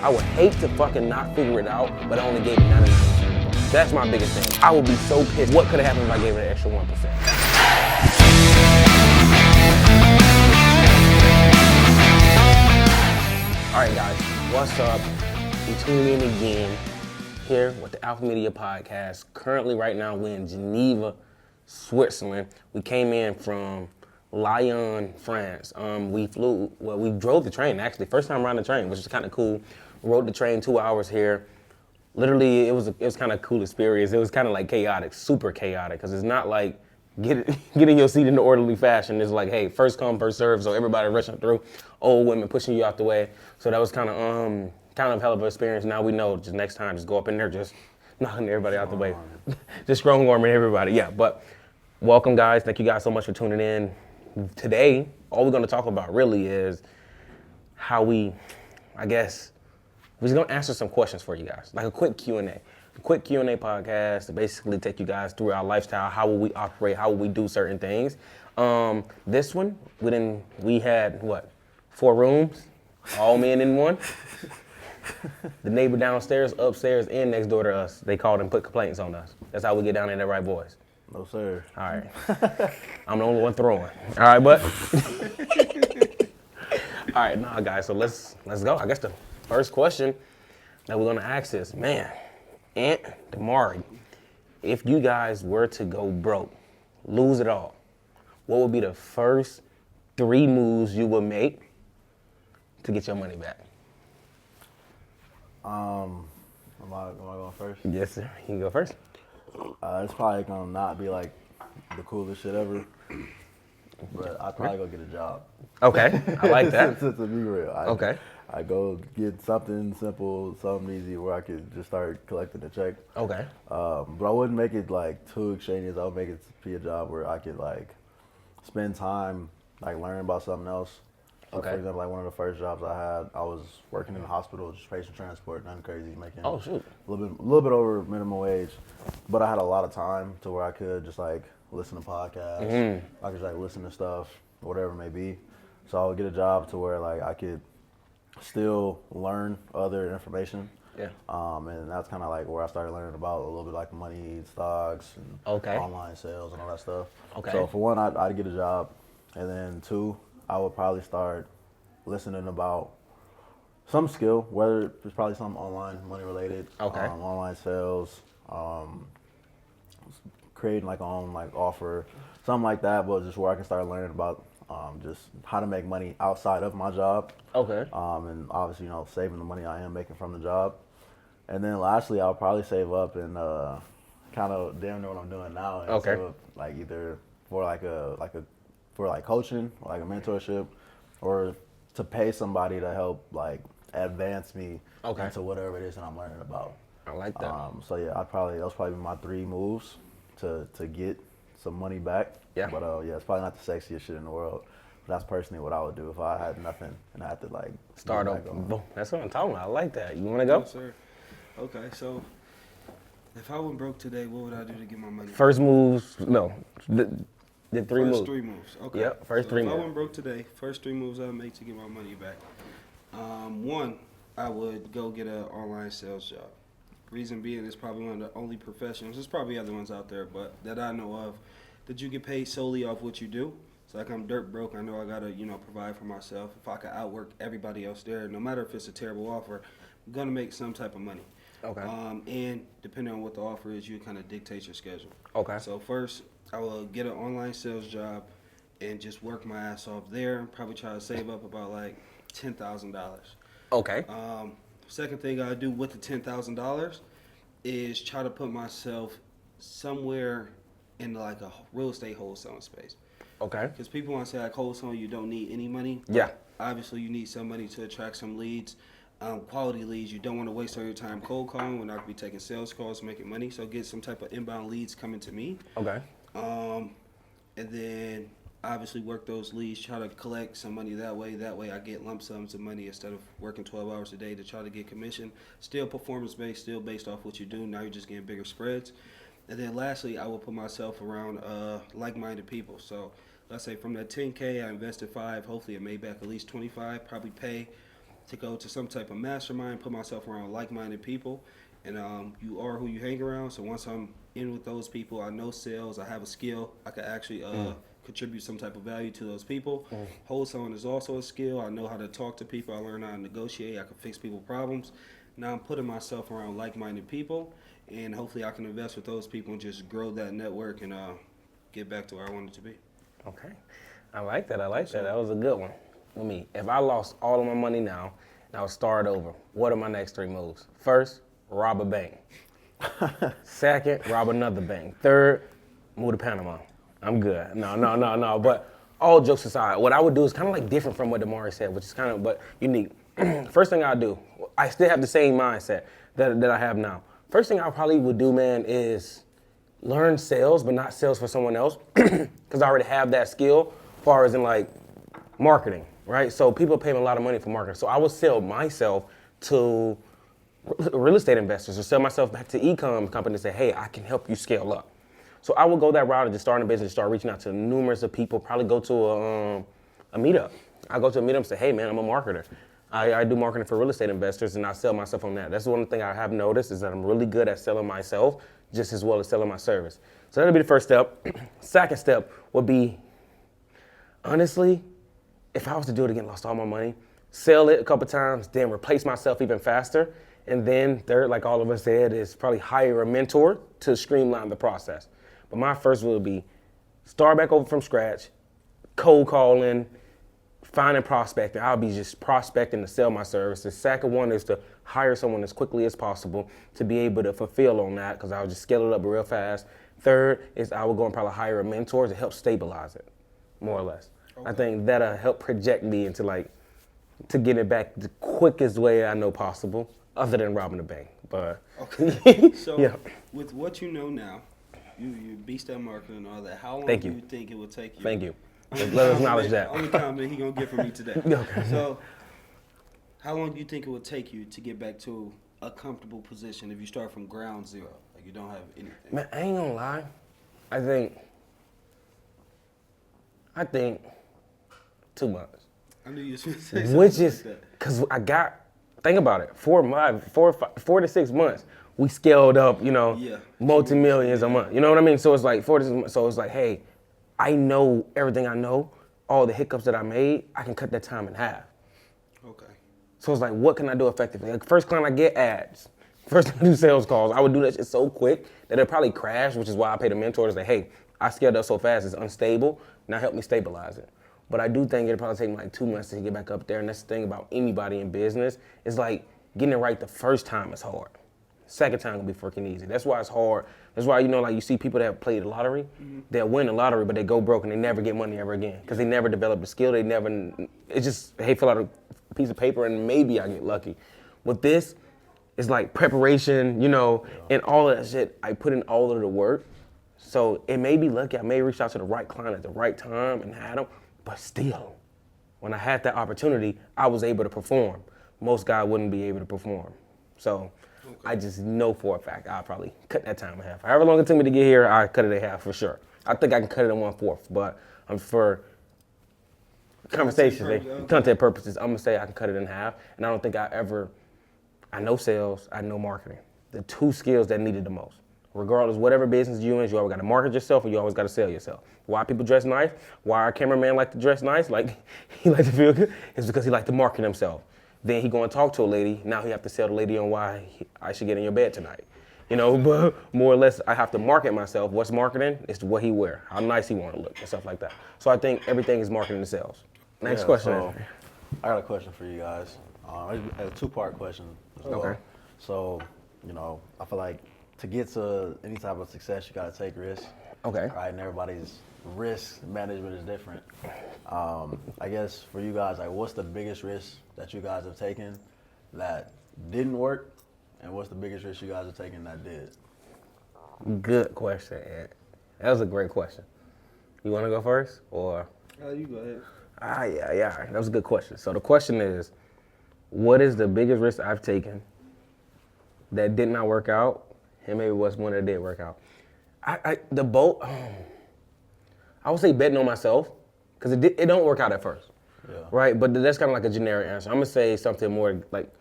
I would hate to fucking not figure it out, but I only gave it 99%. That's my biggest thing. I would be so pissed. What could have happened if I gave it an extra 1%? All right, guys, what's up? We're tuning in again here with the Alpha Media Podcast. Currently, right now, we're in Geneva, Switzerland. We came in from Lyon, France. We drove the train, actually. First time riding the train, which is kind of cool. We rode the train 2 hours here. Literally, it was kind of cool experience. It was kind of like chaotic, super chaotic, because it's not like getting your seat in the orderly fashion. It's like, hey, first come, first serve, so everybody rushing through, old women pushing you out the way. So that was kind of hell of an experience. Now we know, just next time, just go up in there, just knocking everybody out the way. Just strong arming everybody, yeah. But welcome, guys. Thank you guys so much for tuning in. Today, all we're going to talk about really is how we're just going to answer some questions for you guys, like a quick Q&A. A quick Q&A podcast to basically take you guys through our lifestyle, how will we operate, how will we do certain things. This one, we had, 4 rooms, all men in one. The neighbor downstairs, upstairs, and next door to us, they called and put complaints on us. That's how we get down in the right voice. No, sir. All right. I'm the only one throwing. All right, but. All right, nah, guys, so let's go. I guess the first question that we're going to ask is, man, Ant, Damari, if you guys were to go broke, lose it all, what would be the first 3 moves you would make to get your money back? Am I going first? Yes, sir. You can go first. It's probably gonna not be like the coolest shit ever, but I'd probably go get a job. Okay, I like that. to be real. Okay. I go get something simple, something easy where I could just start collecting a check. Okay. But I wouldn't make it like too extraneous. I would make it be a job where I could like spend time like learning about something else. So Okay. For example, like one of the first jobs I had, I was working in the hospital, just patient transport, nothing crazy, making Oh, shoot. a little bit over minimum wage. But I had a lot of time to where I could just like listen to podcasts. Mm-hmm. I could just like listen to stuff, whatever it may be. So I would get a job to where like I could still learn other information. Yeah. And that's kind of like where I started learning about a little bit like money, stocks, and Okay. online sales and all that stuff. Okay. So for one, I'd get a job, and then 2, I would probably start listening about some skill, whether it's probably something online, money related, Okay. online sales, creating like own like offer, something like that, but just where I can start learning about just how to make money outside of my job. Okay. And obviously, saving the money I am making from the job. And then lastly, I'll probably save up and kind of damn near what I'm doing now. And Okay. Save up, like either for coaching, like a mentorship, or to pay somebody to help like advance me Okay. into whatever it is that I'm learning about. I like that. So yeah, those probably be my 3 moves to get some money back. Yeah. But yeah, it's probably not the sexiest shit in the world. But that's personally what I would do if I had nothing and I had to like Start get back over. on. Boom. That's what I'm talking about. I like that. You want to go? Yes, sir. Okay, so if I went broke today, what would I do to get my money? First moves, no. The 3 First moves. 3 moves. Okay. Yep, first 3 If I moves. went broke today, first 3 moves I would make to get my money back. 1, I would go get an online sales job. Reason being, it's probably one of the only professions. There's probably other ones out there, but that I know of, that you get paid solely off what you do. So like I'm dirt broke. I know I gotta provide for myself. If I could outwork everybody else there, no matter if it's a terrible offer, I'm gonna make some type of money. Okay. And depending on what the offer is, you kind of dictate your schedule. Okay. So first, I will get an online sales job and just work my ass off there. Probably try to save up about like $10,000. Okay. Second thing I do with the $10,000 is try to put myself somewhere in like a real estate wholesaling space. Okay. Because people want to say like wholesaling, you don't need any money. Yeah. Obviously, you need some money to attract some leads. Quality leads. You don't want to waste all your time cold calling. We're not going to be taking sales calls, making money. So get some type of inbound leads coming to me. Okay. And then obviously work those leads, try to collect some money that way. That way I get lump sums of money instead of working 12 hours a day to try to get commission. Still performance-based, still based off what you do. Now you're just getting bigger spreads. And then lastly, I will put myself around like-minded people. So let's say from that 10K, I invested 5. Hopefully it made back at least 25. Probably pay to go to some type of mastermind, put myself around like-minded people, and you are who you hang around. So once I'm in with those people, I know sales, I have a skill, I can actually contribute some type of value to those people. Wholesaling is also a skill. I know how to talk to people. I learn how to negotiate. I can fix people's problems. Now I'm putting myself around like-minded people, and hopefully I can invest with those people and just grow that network and get back to where I want it to be. Okay. I like that. That was a good one. With me, if I lost all of my money now and I would start over, what are my next 3 moves? First, rob a bank. Second, rob another bank. Third, move to Panama. I'm good. No. But all jokes aside, what I would do is kind of like different from what Damari said, which is kind of but unique. First thing I'll do, I still have the same mindset that I have now. First thing I probably would do, man, is learn sales, but not sales for someone else, because I already have that skill as far as in like marketing, right? So people pay me a lot of money for marketing. So I would sell myself to real estate investors or sell myself back to e-com companies and say, hey, I can help you scale up. So I would go that route and just start a business, start reaching out to numerous of people, probably go to a meetup. I go to a meetup and say, hey man, I'm a marketer. I do marketing for real estate investors and I sell myself on that. That's one thing I have noticed is that I'm really good at selling myself just as well as selling my service. So that'll be the first step. Second step would be, honestly, if I was to do it again, lost all my money, sell it a couple times, then replace myself even faster. And then third, like all of us said, is probably hire a mentor to streamline the process. But my first would be start back over from scratch, cold calling, finding prospecting. I'll be just prospecting to sell my service. The second one is to hire someone as quickly as possible to be able to fulfill on that because I'll just scale it up real fast. Third is I will go and probably hire a mentor to help stabilize it, more or less. Okay. I think that'll help project me into like, to get it back the quickest way I know possible, other than robbing a bank. But okay. So yeah. With what you know now, you beast at marketing and all that, how long Thank do you. you think it would take you? Thank you. Let us acknowledge that. Only comment he gonna get from me today. Okay. So, how long do you think it would take you to get back to a comfortable position if you start from ground zero, like you don't have anything? Man, I ain't gonna lie. I think 2 months. I knew you was gonna say something Which is, like that. cause think about it, 4 to 6 months, we scaled up, multi-millions a month. You know what I mean? So it's like 4 to 6 months. So it's like, hey, I know everything I know, all the hiccups that I made, I can cut that time in half. Okay. So it's like, what can I do effectively? Like first client I get, ads. First I do sales calls. I would do that shit so quick that it'll probably crash, which is why I pay the mentor to say, hey, I scaled up so fast, it's unstable. Now help me stabilize it. But I do think it'll probably take me like 2 months to get back up there. And that's the thing about anybody in business. It's like getting it right the first time is hard. Second time will be freaking easy. That's why it's hard. That's why, like you see people that have played the lottery, they'll win the lottery, but they go broke and they never get money ever again because they never develop the skill. It's just, hey, fill out a piece of paper and maybe I get lucky. With this, it's like preparation, and all of that shit. I put in all of the work. So it may be lucky. I may reach out to the right client at the right time and had them, but still, when I had that opportunity, I was able to perform. Most guys wouldn't be able to perform. So I just know for a fact I'll probably cut that time in half. However long it took me to get here, I cut it in half for sure. I think I can cut it in 1/4, but for content purposes, I'm gonna say I can cut it in half. And I don't think I know sales, I know marketing. The 2 skills that needed the most. Regardless, whatever business you're in, you always gotta market yourself or you always gotta sell yourself. Why people dress nice? Why our cameraman like to dress nice? Like, he like to feel good? It's because he like to market himself. Then he go and talk to a lady. Now he have to sell the lady on why I should get in your bed tonight. But more or less, I have to market myself. What's marketing? It's what he wear, how nice he want to look, and stuff like that. So I think everything is marketing and sales. Next question. So I got a question for you guys. It's a 2-part question as well. Okay. So, I feel like to get to any type of success, you got to take risks. Okay. Right, and everybody's risk management is different. I guess for you guys, like, what's the biggest risk that you guys have taken that didn't work, and what's the biggest risk you guys have taken that did? Good question, Ed. That was a great question. You want to go first, or? You go ahead. Yeah. That was a good question. So the question is, what is the biggest risk I've taken that did not work out, and maybe what's one that did work out? I would say betting on myself, because it don't work out at first. right? But that's kind of like a generic answer. I'm gonna say something more like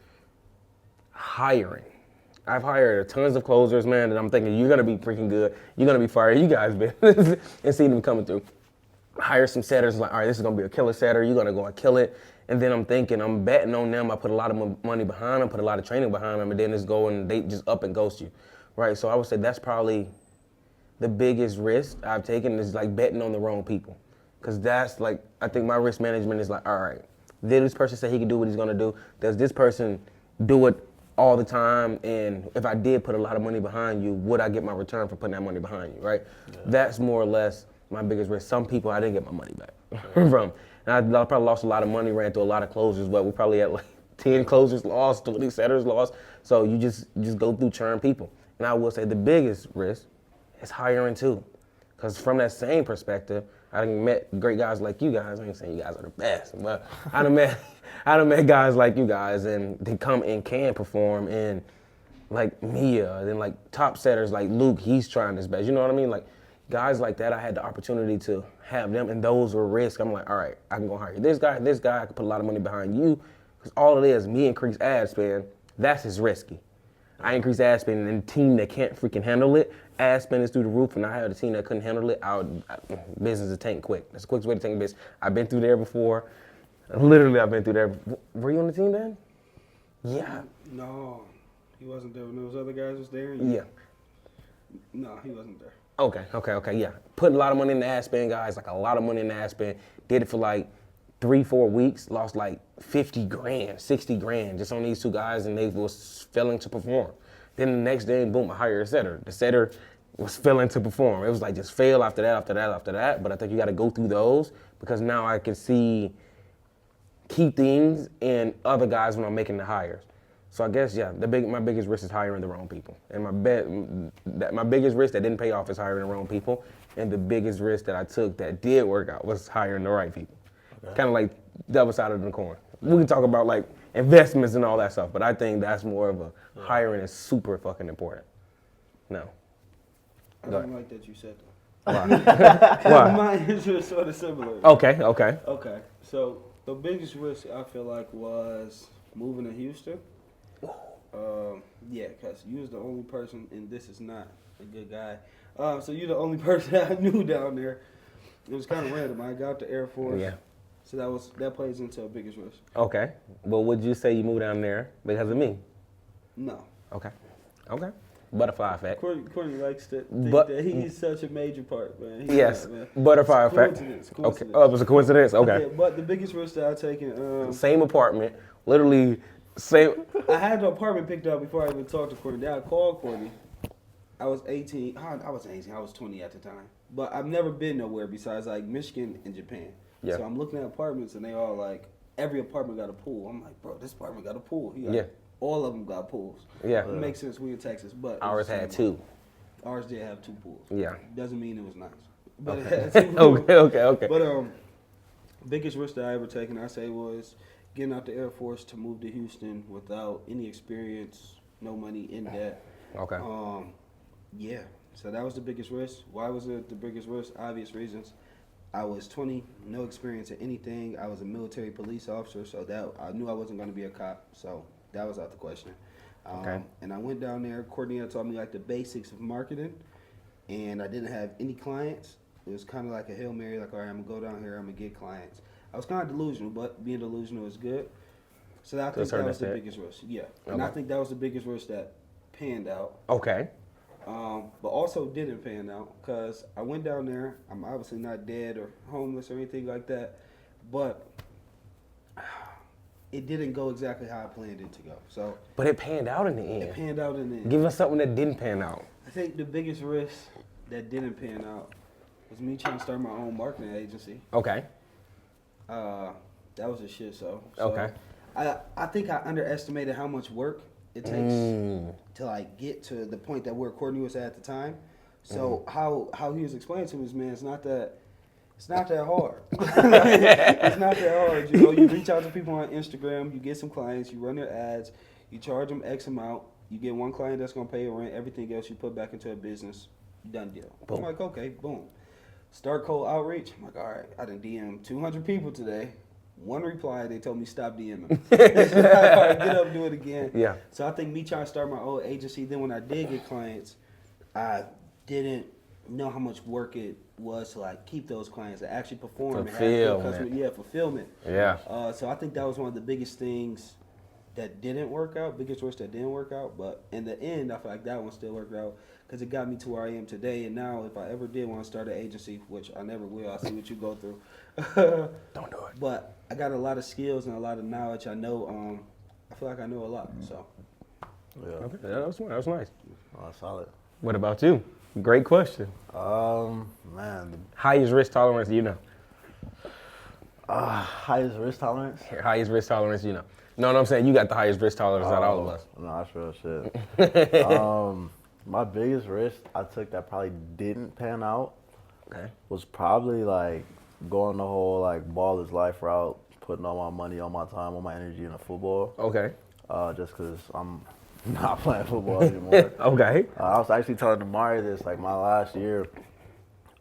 hiring. I've hired tons of closers, man, and I'm thinking you're gonna be freaking good. You're gonna be fired. You guys been and see them coming through. Hire some setters, like, all right, this is gonna be a killer setter. You're gonna go and kill it. And then I'm thinking, I'm betting on them. I put a lot of money behind them, put a lot of training behind them, and then it's going, they just up and ghost you, right? So I would say that's probably the biggest risk I've taken is like betting on the wrong people. Cause that's like, I think my risk management is like, all right, did this person say he can do what he's gonna do? Does this person do it all the time? And if I did put a lot of money behind you, would I get my return for putting that money behind you, right? Yeah. That's more or less my biggest risk. Some people I didn't get my money back from. And I probably lost a lot of money, ran through a lot of closers, but we probably had like 10 closers lost, 20 setters lost. So you just go through churn people. And I will say the biggest risk is hiring too. Because from that same perspective, I done met great guys like you guys. I ain't saying you guys are the best, but I done met guys like you guys, and they come and can perform, and like Mia, and then like top setters like Luke, he's trying his best. You know what I mean? Like guys like that, I had the opportunity to have them, and those were risks. I'm like, all right, I can go hire this guy, I can put a lot of money behind you, because all it is, me increase ad spend, that's as risky. I increase ad spend, and a team that can't freaking handle it, ad spend is through the roof, and I had a team that couldn't handle it, business is tank quick. That's the quickest way to tank business. I've been through there before. Literally, I've been through there. Were you on the team then? Yeah. No, he wasn't there when those other guys was there. Yeah. No, he wasn't there. Okay, yeah. Put a lot of money in the ad spend, guys, like a lot of money in the ad spend. Did it for like 3-4 weeks, lost like 50 grand, 60 grand just on these two guys, and they was failing to perform. Then the next day, boom, I hired a setter. The setter was failing to perform. It was like just fail after that. But I think you got to go through those, because now I can see key things in other guys when I'm making the hires. So I guess, yeah, my biggest risk is hiring the wrong people. And my biggest risk that didn't pay off is hiring the wrong people. And the biggest risk that I took that did work out was hiring the right people. Okay. Kind of like the other side of the coin. We can talk about like investments and all that stuff, but I think that's more of hiring is super fucking important. No. I don't like that you said that. Why? Why? My answer is sort of similar. Okay. Okay, so the biggest risk I feel like was moving to Houston. Yeah, because you was the only person, and this is not a good guy. So you're the only person I knew down there. It was kind of random. I got the Air Force. Yeah. So that plays into a biggest risk. Okay. Well, would you say you moved down there because of me? No. Okay. Butterfly effect. Courtney likes to think that he's such a major part, man. Yes. Butterfly effect. Coincidence. Okay. Oh, it was a coincidence? Okay. Yeah, but the biggest risk that I've taken... same apartment. Literally same... I had the apartment picked up before I even talked to Courtney. Then I called Courtney. I was 18. I wasn't 18. I was 20 at the time. But I've never been nowhere besides like Michigan and Japan. Yeah. So I'm looking at apartments, and they all like, every apartment got a pool. I'm like, bro, this apartment got a pool. All of them got pools. Yeah. It makes sense. We in Texas, but ours had 2. Ours did have 2 pools. Yeah. Doesn't mean it was nice, but okay. It had 2 pools. Okay. But biggest risk that I ever taken, I say, was getting out the Air Force to move to Houston without any experience, no money, in debt. Okay. Yeah. So that was the biggest risk. Why was it the biggest risk? Obvious reasons. I was 20, no experience in anything. I was a military police officer, so that I knew I wasn't going to be a cop. So that was out the question. Okay. And I went down there. Courtney had taught me like the basics of marketing, and I didn't have any clients. It was kind of like a Hail Mary, like, all right, I'm going to go down here, I'm going to get clients. I was kind of delusional, but being delusional is good. So I think that was the biggest risk. Yeah. And I think that was the biggest risk that panned out. Okay. But also didn't pan out, because I went down there. I'm obviously not dead or homeless or anything like that, but it didn't go exactly how I planned it to go. So, but it panned out in the end. It panned out in the end. Give us something that didn't pan out. I think the biggest risk that didn't pan out was me trying to start my own marketing agency. Okay. That was a shit show. Okay. I think I underestimated how much work it takes to like get to the point that where Courtney was at the time. So how he was explaining to me is, man, it's not that hard. It's not that hard. You know, you reach out to people on Instagram, you get some clients, you run their ads, you charge them X amount, you get one client that's gonna pay your rent, everything else you put back into a business, done deal. Boom. I'm like, okay, boom. Start cold outreach. I'm like, all right, I done DM 200 people today. One reply, they told me stop DMing. Get up, do it again. Yeah. So I think me trying to start my own agency, then when I did get clients, I didn't know how much work it was to like keep those clients, to actually perform and have good customer, fulfillment. Yeah. So I think that was one of the biggest things that didn't work out, biggest risk that didn't work out. But in the end, I feel like that one still worked out because it got me to where I am today. And now, if I ever did want to start an agency, which I never will, I see what you go through. Don't do it. But I got a lot of skills and a lot of knowledge. I know. I feel like I know a lot. So. Yeah. Okay, that was nice. Oh, solid. What about you? Great question. Man, Highest risk tolerance you know. highest risk tolerance? Highest risk tolerance you know. No, I'm saying you got the highest risk tolerance out of all of us. No, that's real shit. My biggest risk I took that probably didn't pan out was probably like going the whole like ball is life route, putting all my money, all my time, all my energy into football. Okay. Just because I'm not playing football anymore. Okay. I was actually telling Damari this, like my last year.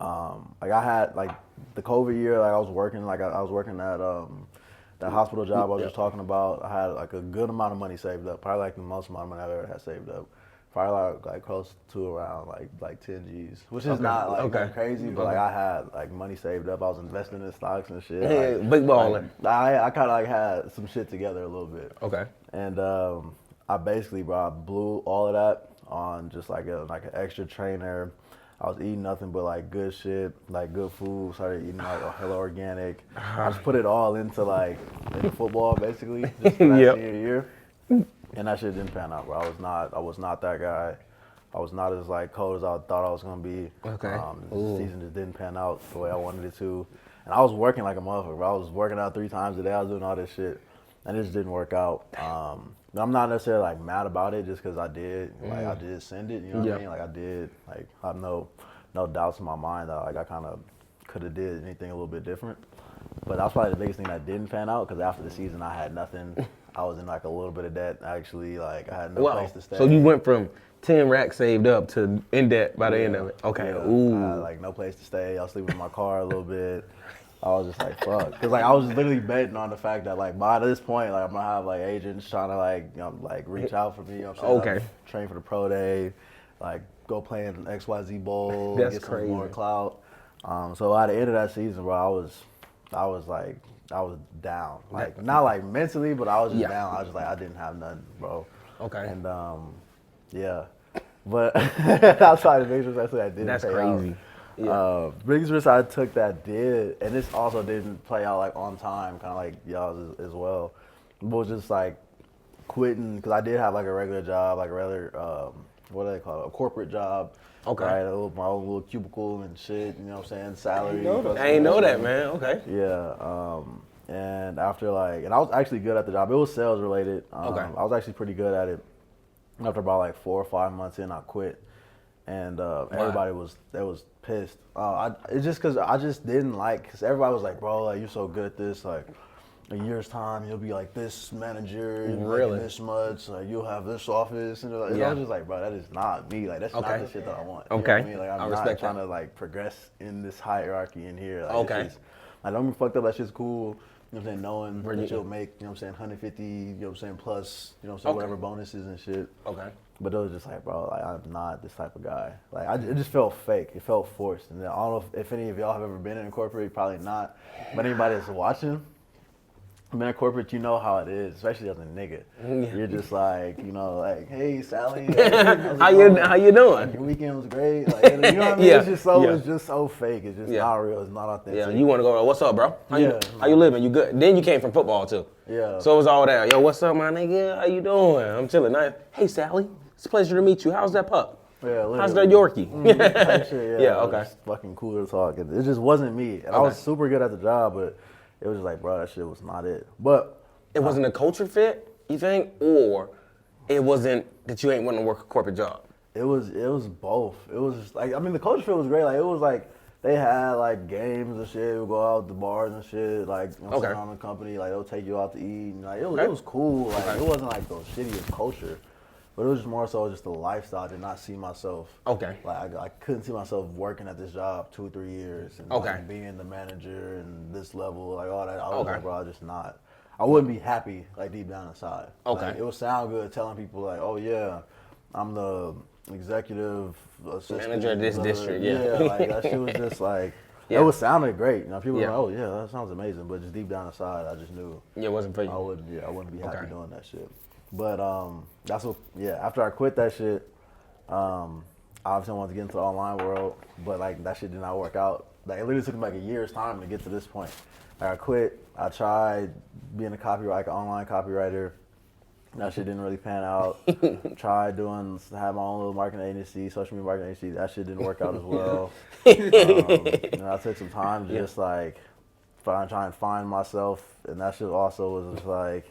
Like I had like the COVID year, like I was working at that hospital job I was just talking about. I had like a good amount of money saved up, probably like the most amount of money I've ever had saved up. Probably like close to around like 10 G's, which is not like nothing crazy, but like I had like money saved up. I was investing in stocks and shit. Like, big balling. I kind of like had some shit together a little bit. Okay. And I basically, bro, I blew all of that on just like an extra trainer. I was eating nothing but like good shit, like good food. Started eating like hella organic. I just put it all into football basically, just for that senior year. And that shit didn't pan out, bro. I was not that guy. I was not as like cold as I thought I was gonna be. Okay. The season just didn't pan out the way I wanted it to. And I was working like a motherfucker, bro. I was working out 3 times a day. I was doing all this shit, and it just didn't work out. I'm not necessarily like mad about it just because I did. Like I did send it, you know what I mean? Like I did. Like I have no doubts in my mind that like I kind of could have did anything a little bit different. But that's probably the biggest thing that didn't pan out because after the season I had nothing. I was in like a little bit of debt actually. Like I had no place to stay. So you went from 10 racks saved up to in debt by the end of it. Okay. Yeah. Ooh. I had like no place to stay. I was sleeping in my car a little bit. I was just like, fuck. Because like I was literally betting on the fact that like by this point, like I'm gonna have like agents trying to like reach out for me. You know what I'm saying? Okay. Train for the pro day, like go play in XYZ Bowl, That's get crazy. some more clout. So at the end of that season, bro, I was down. Like not like mentally, but I was just down. I was just like I didn't have nothing, bro. Okay. And yeah. But outside of the biggest risk I didn't That's pay crazy. out. Yeah. Biggest risk I took that did, and this also didn't play out like on time, kind of like y'all's as well. But it was just like quitting because I did have like a regular job, like a regular what do they call it, a corporate job. Okay. Right, my own little cubicle and shit. You know what I'm saying? Salary. I ain't know that, man. Okay. Yeah. And after and I was actually good at the job. It was sales related. Okay. I was actually pretty good at it. After about like 4 or 5 months in, I quit, and everybody was pissed. It's just because I just didn't because everybody was like, bro, like you're so good at this, like a year's time you'll be like this manager, really, like, this much, like you'll have this office, and I was just like, bro, that is not me. Like that's not the shit that I want. Okay. You know what I mean? Like I'm not trying that. to like progress in this hierarchy in here. Like, okay. Like don't be fucked up. That shit's cool. You know what I'm saying? Knowing that you'll make, you know what I'm saying, 150, you know what I'm saying, plus, you know what I'm saying, whatever bonuses and shit. Okay. But it was just like, bro, like I'm not this type of guy. Like it just felt fake. It felt forced. And I don't know if any of y'all have ever been in a corporate, probably not. But anybody that's watching, been in corporate, you know how it is, especially as a nigga. Yeah. You're just like, you know, like, hey Sally, how you doing? Your weekend was great. Like, you know what I mean? Yeah. It's just so fake. It's just not real. It's not authentic. Yeah, you want to go, what's up, bro? How you living? You good? Then you came from football too. Yeah. So it was all that. Yo, what's up, my nigga? How you doing? I'm chilling. Nice. Hey Sally, it's a pleasure to meet you. How's that pup? Yeah, literally. How's that Yorkie? Type shit, Yeah, okay. It's fucking cool to talk. It just wasn't me. And I was super good at the job, but it was just like, bro, that shit was not it. But it wasn't a culture fit, you think? Or it wasn't that you ain't want to work a corporate job? It was both. It was just like, I mean, the culture fit was great. Like, it was like, they had like games and shit. We'd go out to bars and shit. Like, you know, around the company, like they'll take you out to eat. And, like, it was cool. Like, it wasn't like the shittiest culture. But it was just more so just the lifestyle. I did not see myself. Okay. Like I couldn't see myself working at this job 2-3 years and Okay. like, being the manager and this level, like all that. I was Okay. like, bro, I just not. I wouldn't be happy like deep down inside. Okay. Like, it would sound good telling people like, oh yeah, I'm the executive assistant Manager of this district, yeah. Yeah, like that shit was just like. Yeah. It was sounded great. You know, people Yeah. were like, oh yeah, that sounds amazing. But just deep down inside, I just knew Yeah, it wasn't for you. I wouldn't be happy Okay. doing that shit. But that's what. Yeah, after I quit that shit, obviously I wanted to get into the online world, but like that shit did not work out. Like it literally took me like a year's time to get to this point. Like, I quit. I tried being a copywriter, like an online copywriter. That shit didn't really pan out. Tried had my own little marketing agency, social media marketing agency. That shit didn't work out as well. I took some time to just like try and find myself, and that shit also was just like,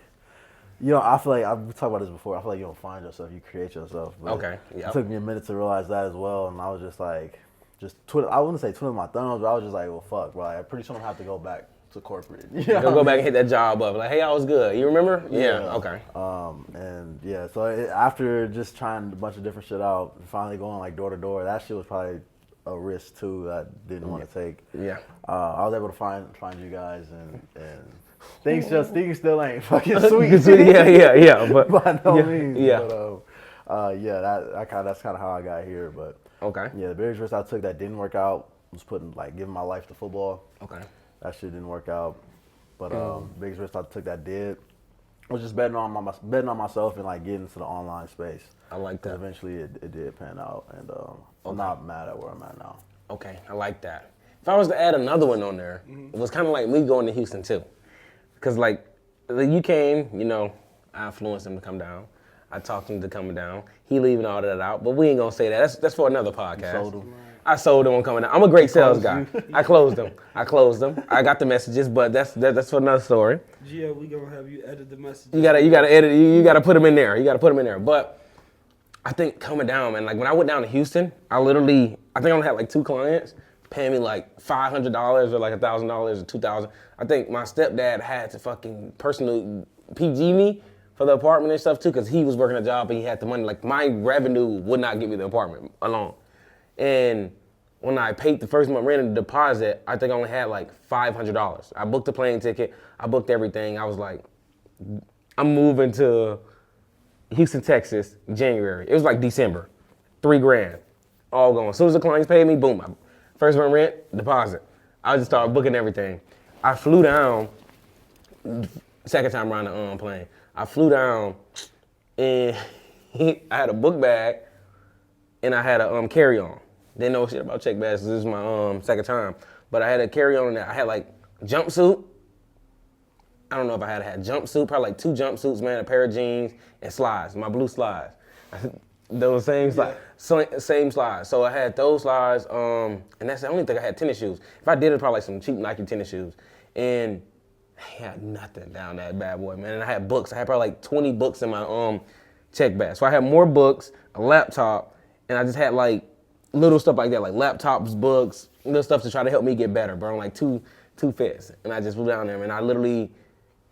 I feel like I've talked about this before. I feel like you don't find yourself, you create yourself. But Okay, yep. It took me a minute to realize that as well, and I was just like, I wouldn't say twiddling my thumbs, but I was just like, well, fuck, bro. I'm pretty sure I'm gonna have to go back to corporate. Go back and hit that job up. Like, hey, I was good. You remember? Yeah. Okay. So after just trying a bunch of different shit out, and finally going like door to door, that shit was probably a risk too that I didn't want to take. Yeah. I was able to find you guys, and things still ain't fucking sweet. yeah. But by no means. Yeah. But that's kind of how I got here. But okay. yeah, the biggest risk I took that didn't work out was giving my life to football. Okay. That shit didn't work out. But biggest risk I took that did was just betting on myself and like getting into the online space. I like that. Eventually it did pan out, and I'm not mad at where I'm at now. Okay, I like that. If I was to add another one on there, it was kind of like me going to Houston too. Because like you came, I influenced him to come down. I talked him to coming down. He leaving all that out, but we ain't gonna say that. That's for another podcast. Sold him. I sold him on coming down. I'm a great sales guy. I closed him. I got the messages, but that's for another story. Gio, we gonna have you edit the messages. You gotta edit. You gotta put them in there. But I think coming down, man. Like when I went down to Houston, I think I only had like 2 clients paying me like $500 or like $1,000 or $2,000. I think my stepdad had to fucking personally PG me for the apartment and stuff too, because he was working a job and he had the money. Like my revenue would not give me the apartment alone. And when I paid the first month rent and the deposit, I think I only had like $500. I booked the plane ticket. I booked everything. I was like, I'm moving to Houston, Texas, January. It was like December. $3,000, all gone. As soon as the clients paid me, boom. First month rent, deposit. I just started booking everything. I flew down, second time around the plane. I flew down and I had a book bag and I had a carry-on. Didn't know shit about check bags. This is my second time. But I had a carry-on in there. I had like jumpsuit. I don't know if I had jumpsuit, probably like 2 jumpsuits, man, a pair of jeans and slides, my blue slides. Those same slides, same slides. So I had those slides, and that's the only thing I had. Tennis shoes. If I did, it probably like some cheap Nike tennis shoes. And I had nothing down that bad boy, man. And I had books. I had probably like 20 books in my check bag. So I had more books, a laptop, and I just had like little stuff like that, like laptops, books, little stuff to try to help me get better, bro. Like two fits. And I just flew down there, and I literally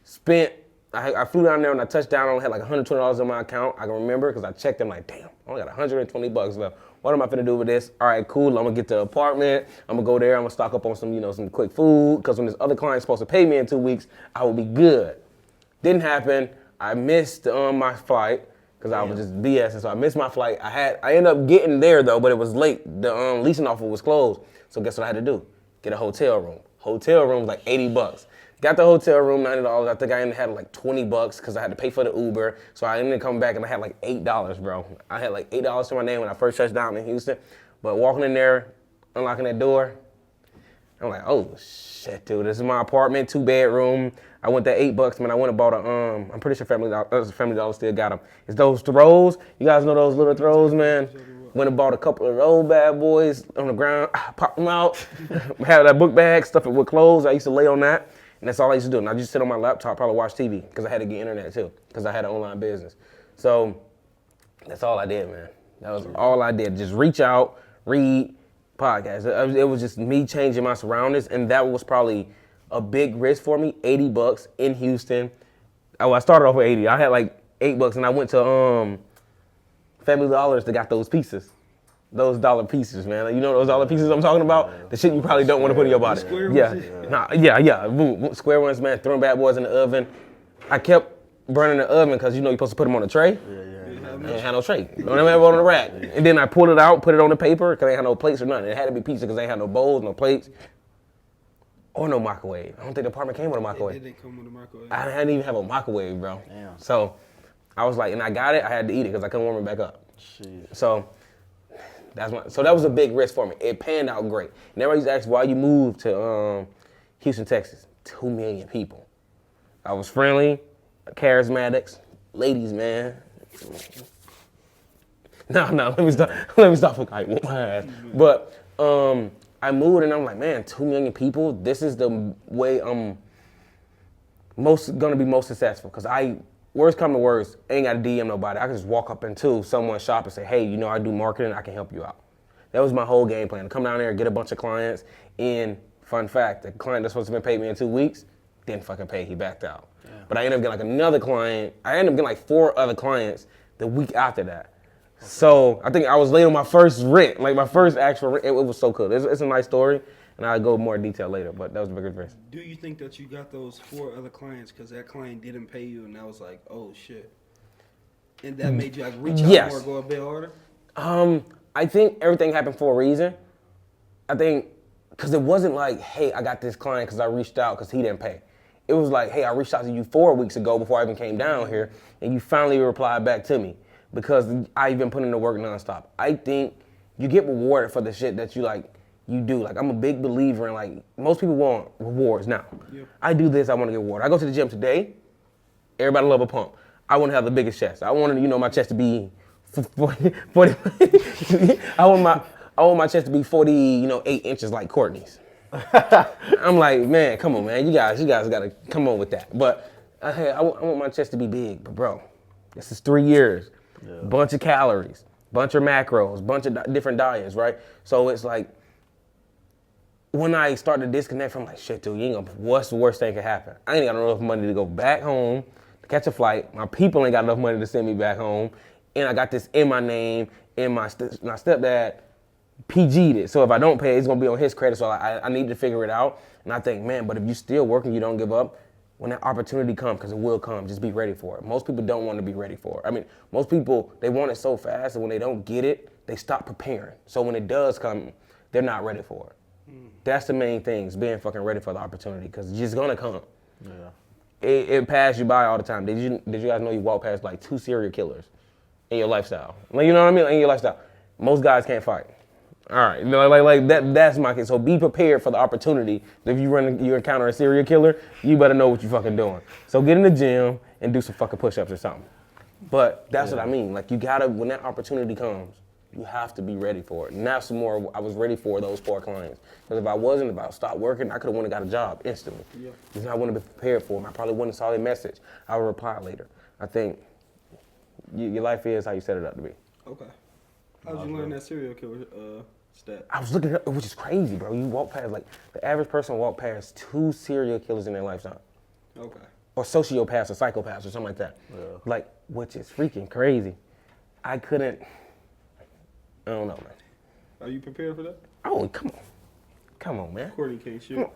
spent, I flew down there and I touched down. I only had like $120 in my account. I can remember because I checked them like, damn, I only got $120 left. What am I finna do with this? All right, cool. I'm gonna get to the apartment. I'm gonna go there. I'm gonna stock up on some, some quick food. Because when this other client's supposed to pay me in 2 weeks, I will be good. Didn't happen. I missed my flight because I was just BSing. So I missed my flight. I ended up getting there though, but it was late. The leasing offer was closed. So guess what I had to do? Get a hotel room. Hotel room was like $80. Got the hotel room, $90. I think I ended up had like $20 because I had to pay for the Uber. So I ended up coming back and I had like $8, bro. I had like $8 to my name when I first touched down in Houston. But walking in there, unlocking that door, I'm like, oh shit, dude, this is my apartment, 2-bedroom. I went that $8, man. I went and bought I'm pretty sure Family Dollar still got them. It's those throws. You guys know those little throws, man? Went and bought a couple of those bad boys on the ground, pop them out, have that book bag, stuff it with clothes. I used to lay on that. And that's all I used to do. And I just sit on my laptop, probably watch TV, because I had to get internet too, because I had an online business. So that's all I did, man. That was all I did. Just reach out, read, podcast. It was just me changing my surroundings, and that was probably a big risk for me. $80 in Houston. I started off with 80. I had like $8, and I went to Family Dollars, they got those pieces. Those dollar pieces, man. Like, you know those dollar pieces I'm talking about? The shit you probably don't want to put in your body. Yeah. Boom. Square ones, man. Throwing bad boys in the oven. I kept burning the oven because you know you're supposed to put them on a tray. I ain't had no tray. Don't have it on the rack. And then I pulled it out, put it on the paper because I ain't had no plates or nothing. It had to be pizza because I ain't had no bowls, no plates, or no microwave. I don't think the apartment came with a microwave. It didn't come with a microwave. I didn't even have a microwave, bro. Damn. So I was like, and I got it. I had to eat it because I couldn't warm it back up. Jeez. So that was a big risk for me. It panned out great. And everybody used to ask why you moved to Houston, Texas. 2 million people. I was friendly, charismatics, ladies, man. No, let me stop. I whoop my ass. But I moved and I'm like, man, 2 million people. This is the way I'm gonna be most successful. Cause worst come to worst, ain't gotta DM nobody. I can just walk up into someone's shop and say, hey, you know I do marketing, I can help you out. That was my whole game plan. To come down there and get a bunch of clients. And fun fact, the client that's supposed to have been paid me in 2 weeks, didn't fucking pay, he backed out. Yeah. But I ended up getting like another client. I ended up getting like 4 other clients the week after that. Okay. So I think I was late on my first rent, like my first actual rent. It was so cool. It's a nice story, and I'll go more detail later, but that was the biggest risk. Do you think that you got those 4 other clients because that client didn't pay you and that was like, oh shit? And that made you like reach out more, go a bit harder? I think everything happened for a reason. I think, because it wasn't like, hey, I got this client because I reached out because he didn't pay. It was like, hey, I reached out to you 4 weeks ago before I even came down here, and you finally replied back to me because I've been putting in the work nonstop. I think you get rewarded for the shit that you do. Like, I'm a big believer in, like, most people want rewards now. Yep. I do this, I want to get rewarded. I go to the gym today, everybody love a pump. I want to have the biggest chest. I wanted, my chest to be 40 I want my chest to be 8 inches like Courtney's. I'm like, man, come on, man. You guys gotta come on with that. But hey, I want my chest to be big. But bro, this is 3 years, bunch of calories, bunch of macros, bunch of different diets, right? So it's like, when I start to disconnect from like, shit, dude, what's the worst thing that could happen? I ain't got enough money to go back home, to catch a flight. My people ain't got enough money to send me back home. And I got this in my name, and my stepdad PG'd it. So if I don't pay, it's gonna be on his credit. So I need to figure it out. And I think, man, but if you still working, you don't give up, when that opportunity comes, because it will come, just be ready for it. Most people don't want to be ready for it. I mean, most people, they want it so fast, and when they don't get it, they stop preparing. So when it does come, they're not ready for it. That's the main thing, is being fucking ready for the opportunity, because it's just gonna come. Yeah. It passed you by all the time. Did you guys know you walk past like 2 serial killers in your lifestyle? Like, you know what I mean? In your lifestyle. Most guys can't fight. All right, like that's my case. So be prepared for the opportunity. If you encounter a serial killer, you better know what you're fucking doing. So get in the gym and do some fucking push-ups or something. But that's what I mean. Like, you gotta, when that opportunity comes, you have to be ready for it. And that's some more, I was ready for those 4 clients. Because if I wasn't about stop working, I could have went and got a job instantly. Yeah. Because I wouldn't have been prepared for them. I probably wouldn't have saw their message. I would reply later. I think your life is how you set it up to be. Okay. How'd you learn that serial killer stat? I was looking at it, which is crazy, bro. You walk past, like, the average person walk past 2 serial killers in their lifetime. Okay. Or sociopaths or psychopaths or something like that. Yeah. Like, which is freaking crazy. I don't know, man. Are you prepared for that? Oh, come on, man. Courtney can't shoot.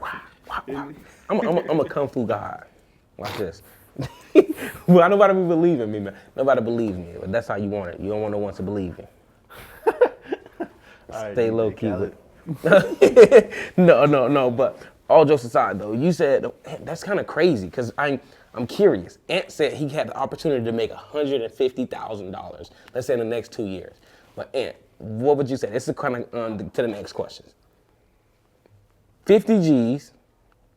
I'm a kung fu god. Watch this. Well, nobody believe in me, man. Nobody believes me, but that's how you want it. You don't want no one to believe you. Stay low key with it. No. But all jokes aside, though, you said that's kind of crazy, because I'm curious. Ant said he had the opportunity to make $150,000. Let's say in the next 2 years. But Ant, what would you say? This is kind of to the next question. 50 G's,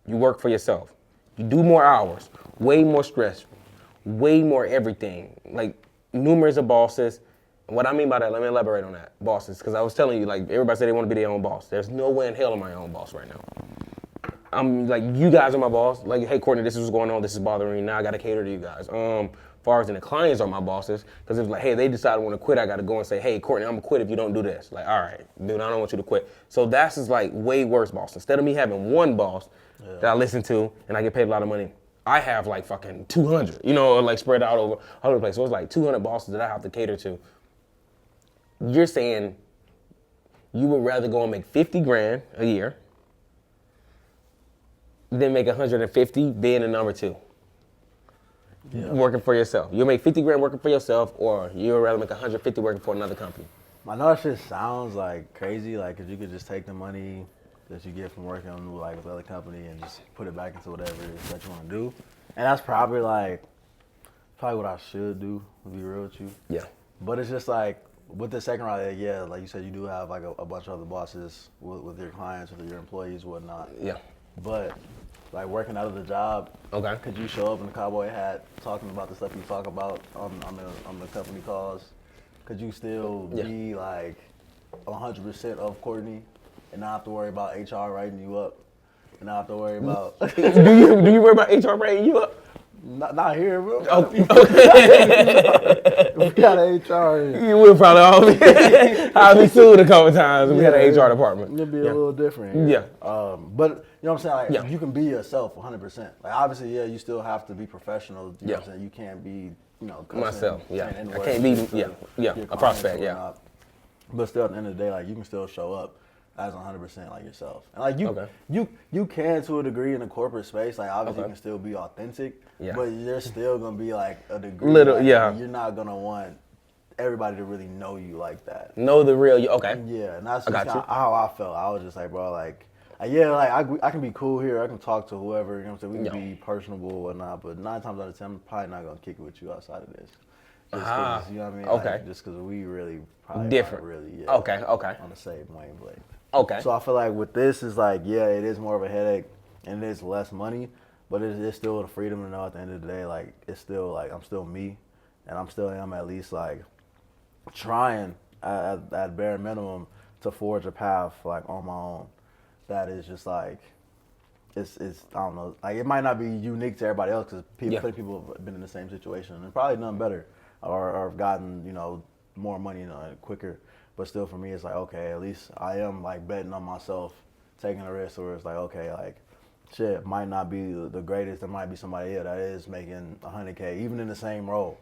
you work for yourself. You do more hours, way more stressful, way more everything. Like, numerous of bosses. And what I mean by that, let me elaborate on that. Bosses, because I was telling you, like, everybody said they want to be their own boss. There's no way in hell I'm my own boss right now. I'm like, you guys are my boss. Like, hey, Courtney, this is what's going on. This is bothering me. Now I got to cater to you guys. Far as in the clients are my bosses, because it's like, hey, they decide I want to quit, I got to go and say, hey, Courtney, I'm going to quit if you don't do this. Like, all right, dude, I don't want you to quit. So that's just like way worse boss. Instead of me having one boss that I listen to and I get paid a lot of money, I have like fucking 200, like spread out over all over the place. So it's like 200 bosses that I have to cater to. you're saying you would rather go and make 50 grand a year than make 150 being a number two. Yeah. Working for yourself. You'll make 50 grand working for yourself, or you would rather make 150 working for another company. I know that shit sounds like crazy, like, cause you could just take the money that you get from working on like with the other company and just put it back into whatever it is that you want to do. And that's probably what I should do, to be real with you. Yeah. But it's just like, with the second round, yeah, like you said, you do have like a bunch of other bosses with your clients, with your employees, whatnot. Yeah. But like working out of the job, okay, could you show up in a cowboy hat talking about the stuff you talk about on the company calls? Could you still be like 100% of Courtney and not have to worry about HR writing you up, and not have to worry about do you worry about HR writing you up? Not here, bro. Oh, okay. We got an HR here. You will probably I'll be sued a couple times. We had an HR department. It'll be a little different here. Yeah. But you know what I'm saying? Like, you can be yourself 100%. Like, obviously, you still have to be professional. You know what I'm saying? You can't be, myself. Yeah. I can't be, a prospect. Yeah. But still, at the end of the day, like, you can still show up as 100% like yourself. And like you can to a degree in the corporate space. Like, obviously you can still be authentic, but there's still gonna be like a degree. You're not gonna want everybody to really know you like that. Know the real you. Okay. Yeah, and that's just how I felt. I was just like, bro, like I can be cool here. I can talk to whoever. You know what I'm saying? We can be personable or whatnot. But 9 times out of 10, I'm probably not gonna kick it with you outside of this. Just 'cause, you know what I mean? Okay. Like, just because we really probably different. Really, okay. On the same wavelength. Okay. So I feel like with this is like, it is more of a headache and it is less money, but it's still the freedom to know at the end of the day, like, it's still like, I'm still me, and I'm still at least like trying at bare minimum to forge a path like on my own. That is just like, it's I don't know, like, it might not be unique to everybody else because people have been in the same situation and probably done better or have gotten, more money quicker. But still, for me, it's like, okay, at least I am like betting on myself, taking a risk, where it's like, okay, like, shit might not be the greatest. There might be somebody that is making 100K, even in the same role.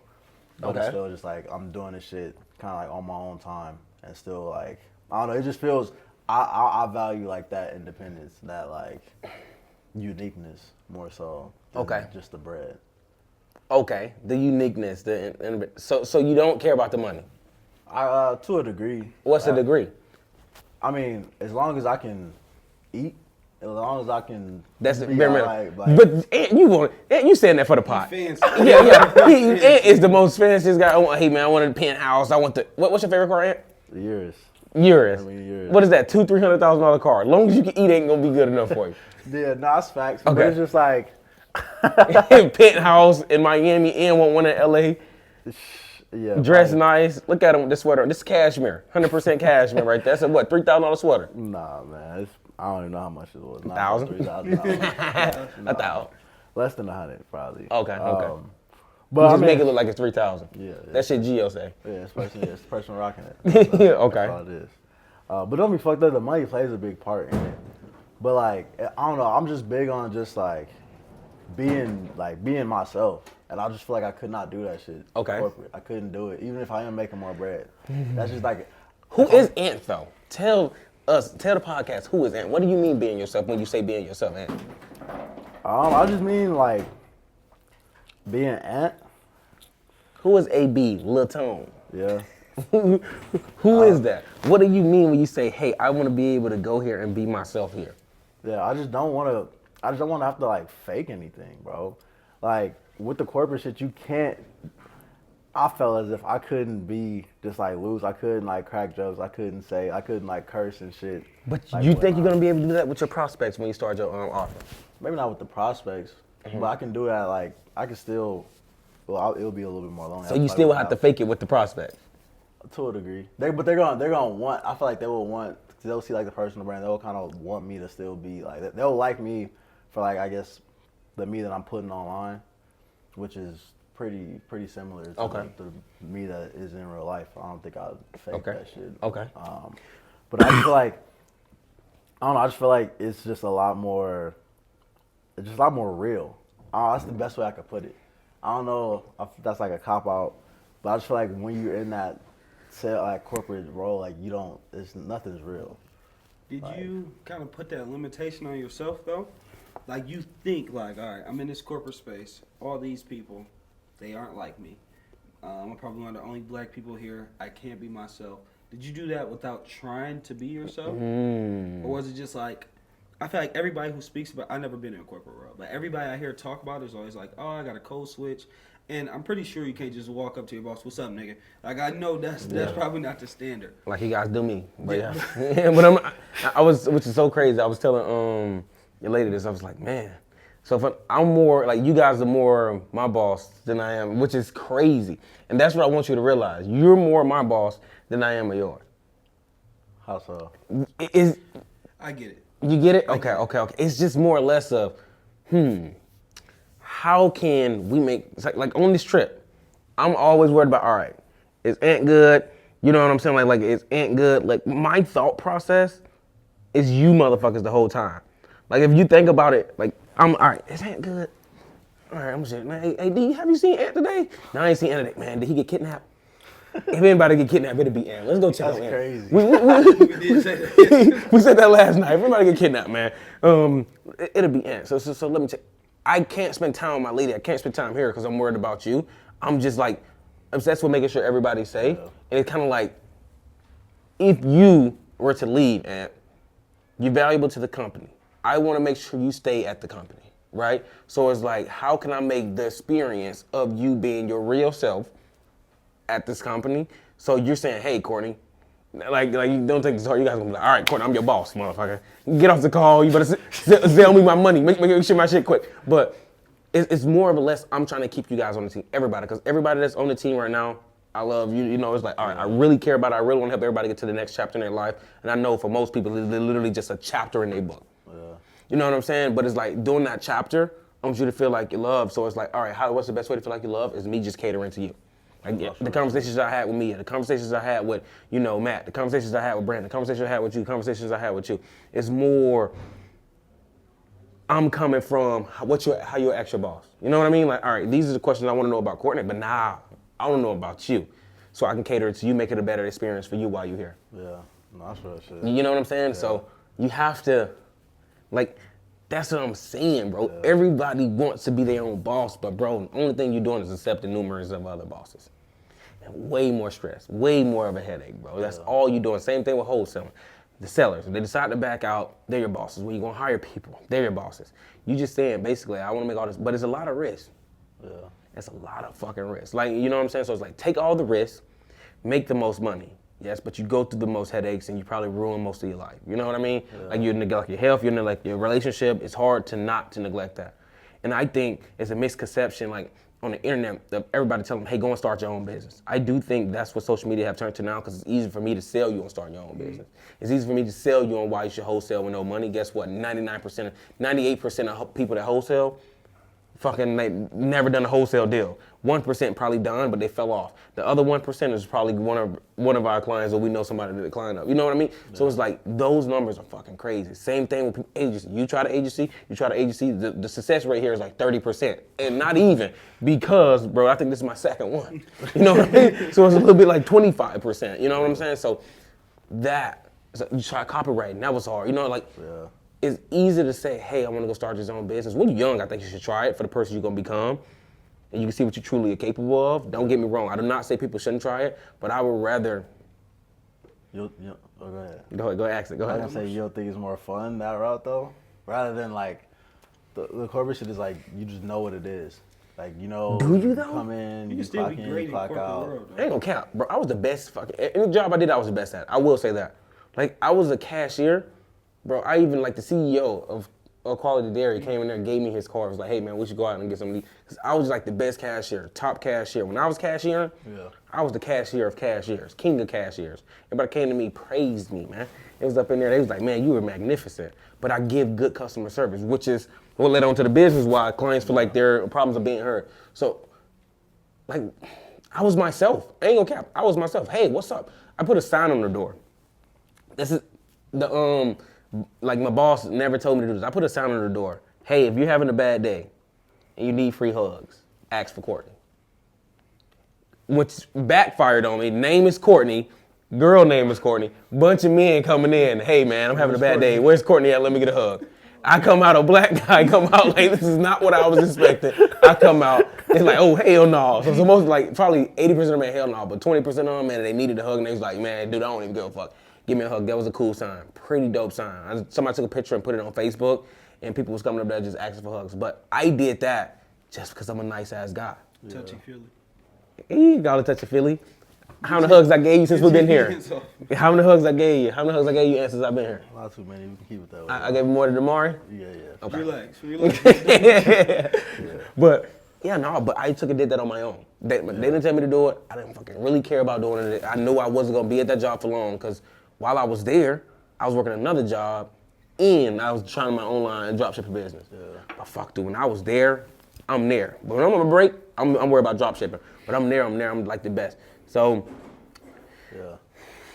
But it's still just like, I'm doing this shit kind of like on my own time, and still like, I don't know, it just feels, I value like that independence, that like uniqueness more so than just the bread. Okay, the uniqueness, so you don't care about the money. To a degree. What's the degree? I mean, as long as I can eat, as long as I can. That's very but you saying that for the pot? Fancy. Ant is the most fanciest guy. Hey man, I wanted a penthouse. I want the what's your favorite car, Ant? The Urus. Urus. Urus. What is that? $200,000-$300,000 car. As long as you can eat, ain't gonna be good enough for you. It's facts. Okay. But it's just like penthouse in Miami and want one in LA. Yeah, dress nice. Look at him with this sweater. This is cashmere, 100% cashmere right there. That's a what? $3,000 sweater. Nah, man. I don't even know how much it was. $1,000. $1,000. Less than 100, probably. Okay. But just make it look like it's 3,000. Yeah. That shit Gio say. Yeah, it's the person rocking it. Okay. That's all it is. But don't be fucked up. The money plays a big part in it. But like, I don't know. I'm just big on just like being myself. And I just feel like I could not do that shit. Okay. Corporate. I couldn't do it, even if I am making more bread. That's just like. Who is Ant though? Tell the podcast, who is Ant? What do you mean being yourself when you say being yourself, Ant? I just mean like being Ant. Who is AB, Lil Tone? Yeah. Who is that? What do you mean when you say, hey, I want to be able to go here and be myself here? Yeah, I just don't want to have to like fake anything, bro. Like, with the corporate shit, you can't. I felt as if I couldn't be just like loose. I couldn't like crack jokes. I couldn't like curse and shit. But like, you think you're gonna be able to do that with your prospects when you start your offer? Maybe not with the prospects, but I can do that. Like, I can still. Well, it'll be a little bit more lonely. So you still have to fake it with the prospects. To a degree, they're gonna want. I feel like they will want. They'll see like the personal brand. They'll kind of want me to still be like. They'll like me for like, I guess, the me that I'm putting online, which is pretty similar to like the me that is in real life. I don't think I'd fake that shit. Okay. But I just feel like, I don't know. I just feel like it's just a lot more. It's just a lot more real. That's the best way I could put it. I don't know if that's like a cop out, but I just feel like when you're in that corporate role, like nothing's real. Did you kind of put that limitation on yourself though? Like you think like, all right, I'm in this corporate space. All these people, they aren't like me. I'm probably one of the only black people here. I can't be myself. Did you do that without trying to be yourself? Or was it just like, I feel like everybody who speaks about, I've never been in a corporate world, but everybody I hear talk about is always like, oh, I got a code switch. And I'm pretty sure you can't just walk up to your boss, what's up, nigga? Like, I know that's probably not the standard. Like you guys do me, but yeah. But I was, which is so crazy. I was telling your lady this. I was like, man. So if I'm more like you guys are more my boss than I am, which is crazy. And that's what I want you to realize. You're more my boss than I am of yours. How so? I get it. You get it? Okay. It's just more or less of, how can we make, it's like on this trip, I'm always worried about, all right, is Ant good? You know what I'm saying? Like is Ant good? Like my thought process is you motherfuckers the whole time. Like if you think about it, like I'm, all right, is Ant good? All right, I'm saying, man, hey, D, have you seen Ant today? No, I ain't seen Ant today. Man, did he get kidnapped? If anybody get kidnapped, it'll be Ant. Let's go check on Ant. That's crazy. We did say that. We said that last night. If anybody get kidnapped, man, it'll be Ant. So let me check. I can't spend time with my lady. I can't spend time here because I'm worried about you. I'm just like obsessed with making sure everybody's safe. Yeah. And it's kind of like, if you were to leave, Ant, you're valuable to the company. I want to make sure you stay at the company, right? So it's like, how can I make the experience of you being your real self at this company? So you're saying, hey, Courtney, like you don't take this hard. You guys gonna be like, all right, Courtney, I'm your boss, motherfucker. Get off the call. You better sell me my money. Make sure my shit quick. But it's more of a less. I'm trying to keep you guys on the team, everybody, because everybody that's on the team right now, I love you. You know, it's like, all right, I really care about it. I really want to help everybody get to the next chapter in their life. And I know for most people, it's literally just a chapter in their book. Yeah. You know what I'm saying? But it's like doing that chapter, I want you to feel like you're loved. So it's like, all right, what's the best way to feel like you're loved? Is me just catering to you. Like, the conversations I had with Mia, the conversations I had with, Matt, the conversations I had with Brandon, the conversations I had with you, the conversations I had with you. It's more, I'm coming from how you ask your boss. You know what I mean? Like, all right, these are the questions I want to know about Courtney, but now I want to know about you. So I can cater it to you, make it a better experience for you while you're here. Yeah, no, that's what shit. You know what I'm saying? Yeah. So you have to, like, that's what I'm saying, bro. Yeah. Everybody wants to be their own boss, but bro, the only thing you're doing is accepting numerous of other bosses. And way more stress, way more of a headache, bro. That's all you're doing. Same thing with wholesaling. The sellers, if they decide to back out, they're your bosses. When you're gonna hire people, they're your bosses. You just saying, basically, I wanna make all this, but it's a lot of risk. Yeah. It's a lot of fucking risk. Like, you know what I'm saying? So it's like, take all the risks, make the most money. Yes, but you go through the most headaches and you probably ruin most of your life. You know what I mean? Yeah. Like you neglect your health, you neglect your relationship. It's hard to not to neglect that. And I think it's a misconception, like on the internet, everybody tell them, hey, go and start your own business. I do think that's what social media have turned to now, because it's easy for me to sell you on starting your own business. It's easy for me to sell you on why you should wholesale with no money. Guess what? 98% of people that wholesale fucking never done a wholesale deal. 1% probably done, but they fell off. The other 1% is probably one of our clients, or we know somebody that declined up. You know what I mean? Yeah. So it's like those numbers are fucking crazy. Same thing with agency. You try the agency, the success rate here is like 30%, and not even, because bro, I think this is my second one. You know what I mean? So it's a little bit like 25%. You know what I'm saying? So you try copywriting, that was hard. You know, like. Yeah. It's easy to say, hey, I want to go start your own business. When you're young, I think you should try it for the person you're going to become. And you can see what you truly are capable of. Don't get me wrong. I do not say people shouldn't try it, but I would rather. Go ahead. Go ahead, ask it. Go ahead. I say you don't think it's more fun that route, though? Rather than, like, the corporate shit is like, you just know what it is. Like, you know. Do you, though? Come in, you still be great in corporate out. world. I ain't gonna count, bro. I was the best fucking. Any job I did, I was the best at. I will say that. Like, I was a cashier. Bro, I even, like, the CEO of Quality Dairy came in there and gave me his card. Was like, hey, man, we should go out and get some of these. Because I was, like, the best cashier, top cashier. When I was cashiering, I was the cashier of cashiers, king of cashiers. Everybody came to me, praised me, man. It was up in there. They was like, man, you were magnificent. But I give good customer service, which is what led on to the business why clients feel like their problems are being heard. So, like, I was myself. I ain't gonna cap. I was myself. Hey, what's up? I put a sign on the door. This is the, like my boss never told me to do this. I put a sign on the door. Hey, if you're having a bad day and you need free hugs, ask for Courtney. which backfired on me. Name is Courtney. Girl name is Courtney. Bunch of men coming in. Hey, man, I'm having a bad day. Where's Courtney at? Let me get a hug. I come out, a black guy come out like, this is not what I was expecting. I come out, it's like, oh, hell no. So it's most, like, probably 80% of them, hell no, but 20% of them, man, they needed a hug, and they was like, man, dude, I don't even give a fuck. Give me a hug. That was a cool sign. Pretty dope sign. Somebody took a picture and put it on Facebook, and people was coming up there just asking for hugs. But I did that just because I'm a nice-ass guy. Touchy-feely. You got a touchy-feely. How many hugs I gave you since we've been here? How many hugs I gave you? How many hugs I gave you since I've been here? Not too many. We can keep it that way. I gave more than Damari? Yeah. Okay. Relax. But, yeah, no, but I took and did that on my own. They didn't tell me to do it. I didn't fucking really care about doing it. I knew I wasn't going to be at that job for long because while I was there, I was working another job and I was trying my online dropshipping business. Yeah. But fuck, dude, when I was there, I'm there. But when I'm on a break, I'm worried about dropshipping. But I'm there, I'm like the best. So, yeah.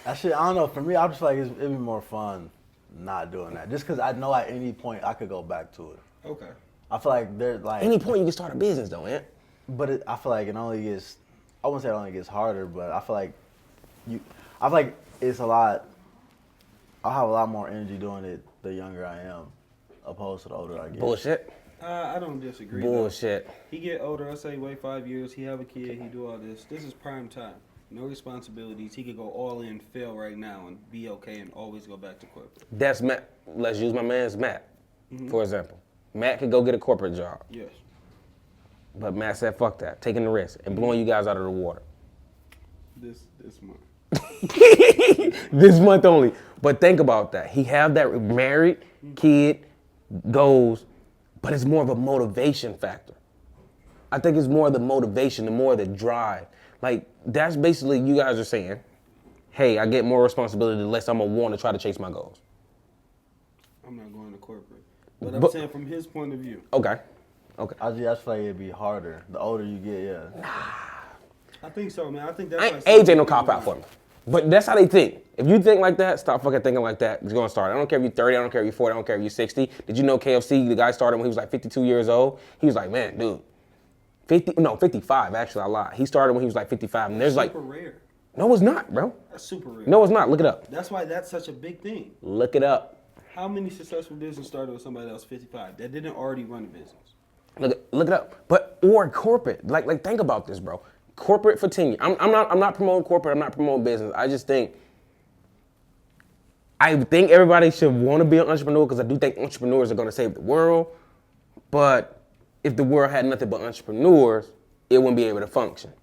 That shit, I don't know, for me, I just feel like it'd be more fun not doing that. Just because I know at any point I could go back to it. Okay. I feel like there's like... Any point you can start a business though, man. But I feel like it only gets, I wouldn't say it only gets harder, but I feel like it's a lot, I'll have a lot more energy doing it the younger I am, opposed to the older I get. Bullshit. I don't disagree. Bullshit. Though. He get older, I say wait 5 years, he have a kid, he do all this. This is prime time. No responsibilities. He could go all in, fail right now, and be okay and always go back to corporate. That's Matt. Let's use my man's Matt, for example. Matt could go get a corporate job. Yes. But Matt said, fuck that, taking the risk and blowing you guys out of the water. This month. This month only. But think about that. He have that married, kid, goals, but it's more of a motivation factor. I think it's more the motivation, the more the drive. Like, that's basically, you guys are saying, hey, I get more responsibility the less I'm going to want to try to chase my goals. I'm not going to corporate. But I'm saying from his point of view. Okay. I just feel like it'd be harder. The older you get, yeah. I think so, man. I think that's Age ain't no cop-out for me. But that's how they think. If you think like that, stop fucking thinking like that. It's going to start. I don't care if you're 30, I don't care if you're 40, I don't care if you're 60. Did you know KFC, the guy started when he was like 52 years old? He was like, man, dude. 55, actually, I lied. He started when he was like 55. And there's like... super rare. No, it's not, bro. That's super rare. No, it's not. Look it up. That's why that's such a big thing. Look it up. How many successful businesses started with somebody that was 55 that didn't already run a business? Look it up. But or corporate. Like think about this, bro. Corporate for 10 years. I'm not promoting corporate. I'm not promoting business. I think everybody should want to be an entrepreneur because I do think entrepreneurs are going to save the world. But if the world had nothing but entrepreneurs, it wouldn't be able to function.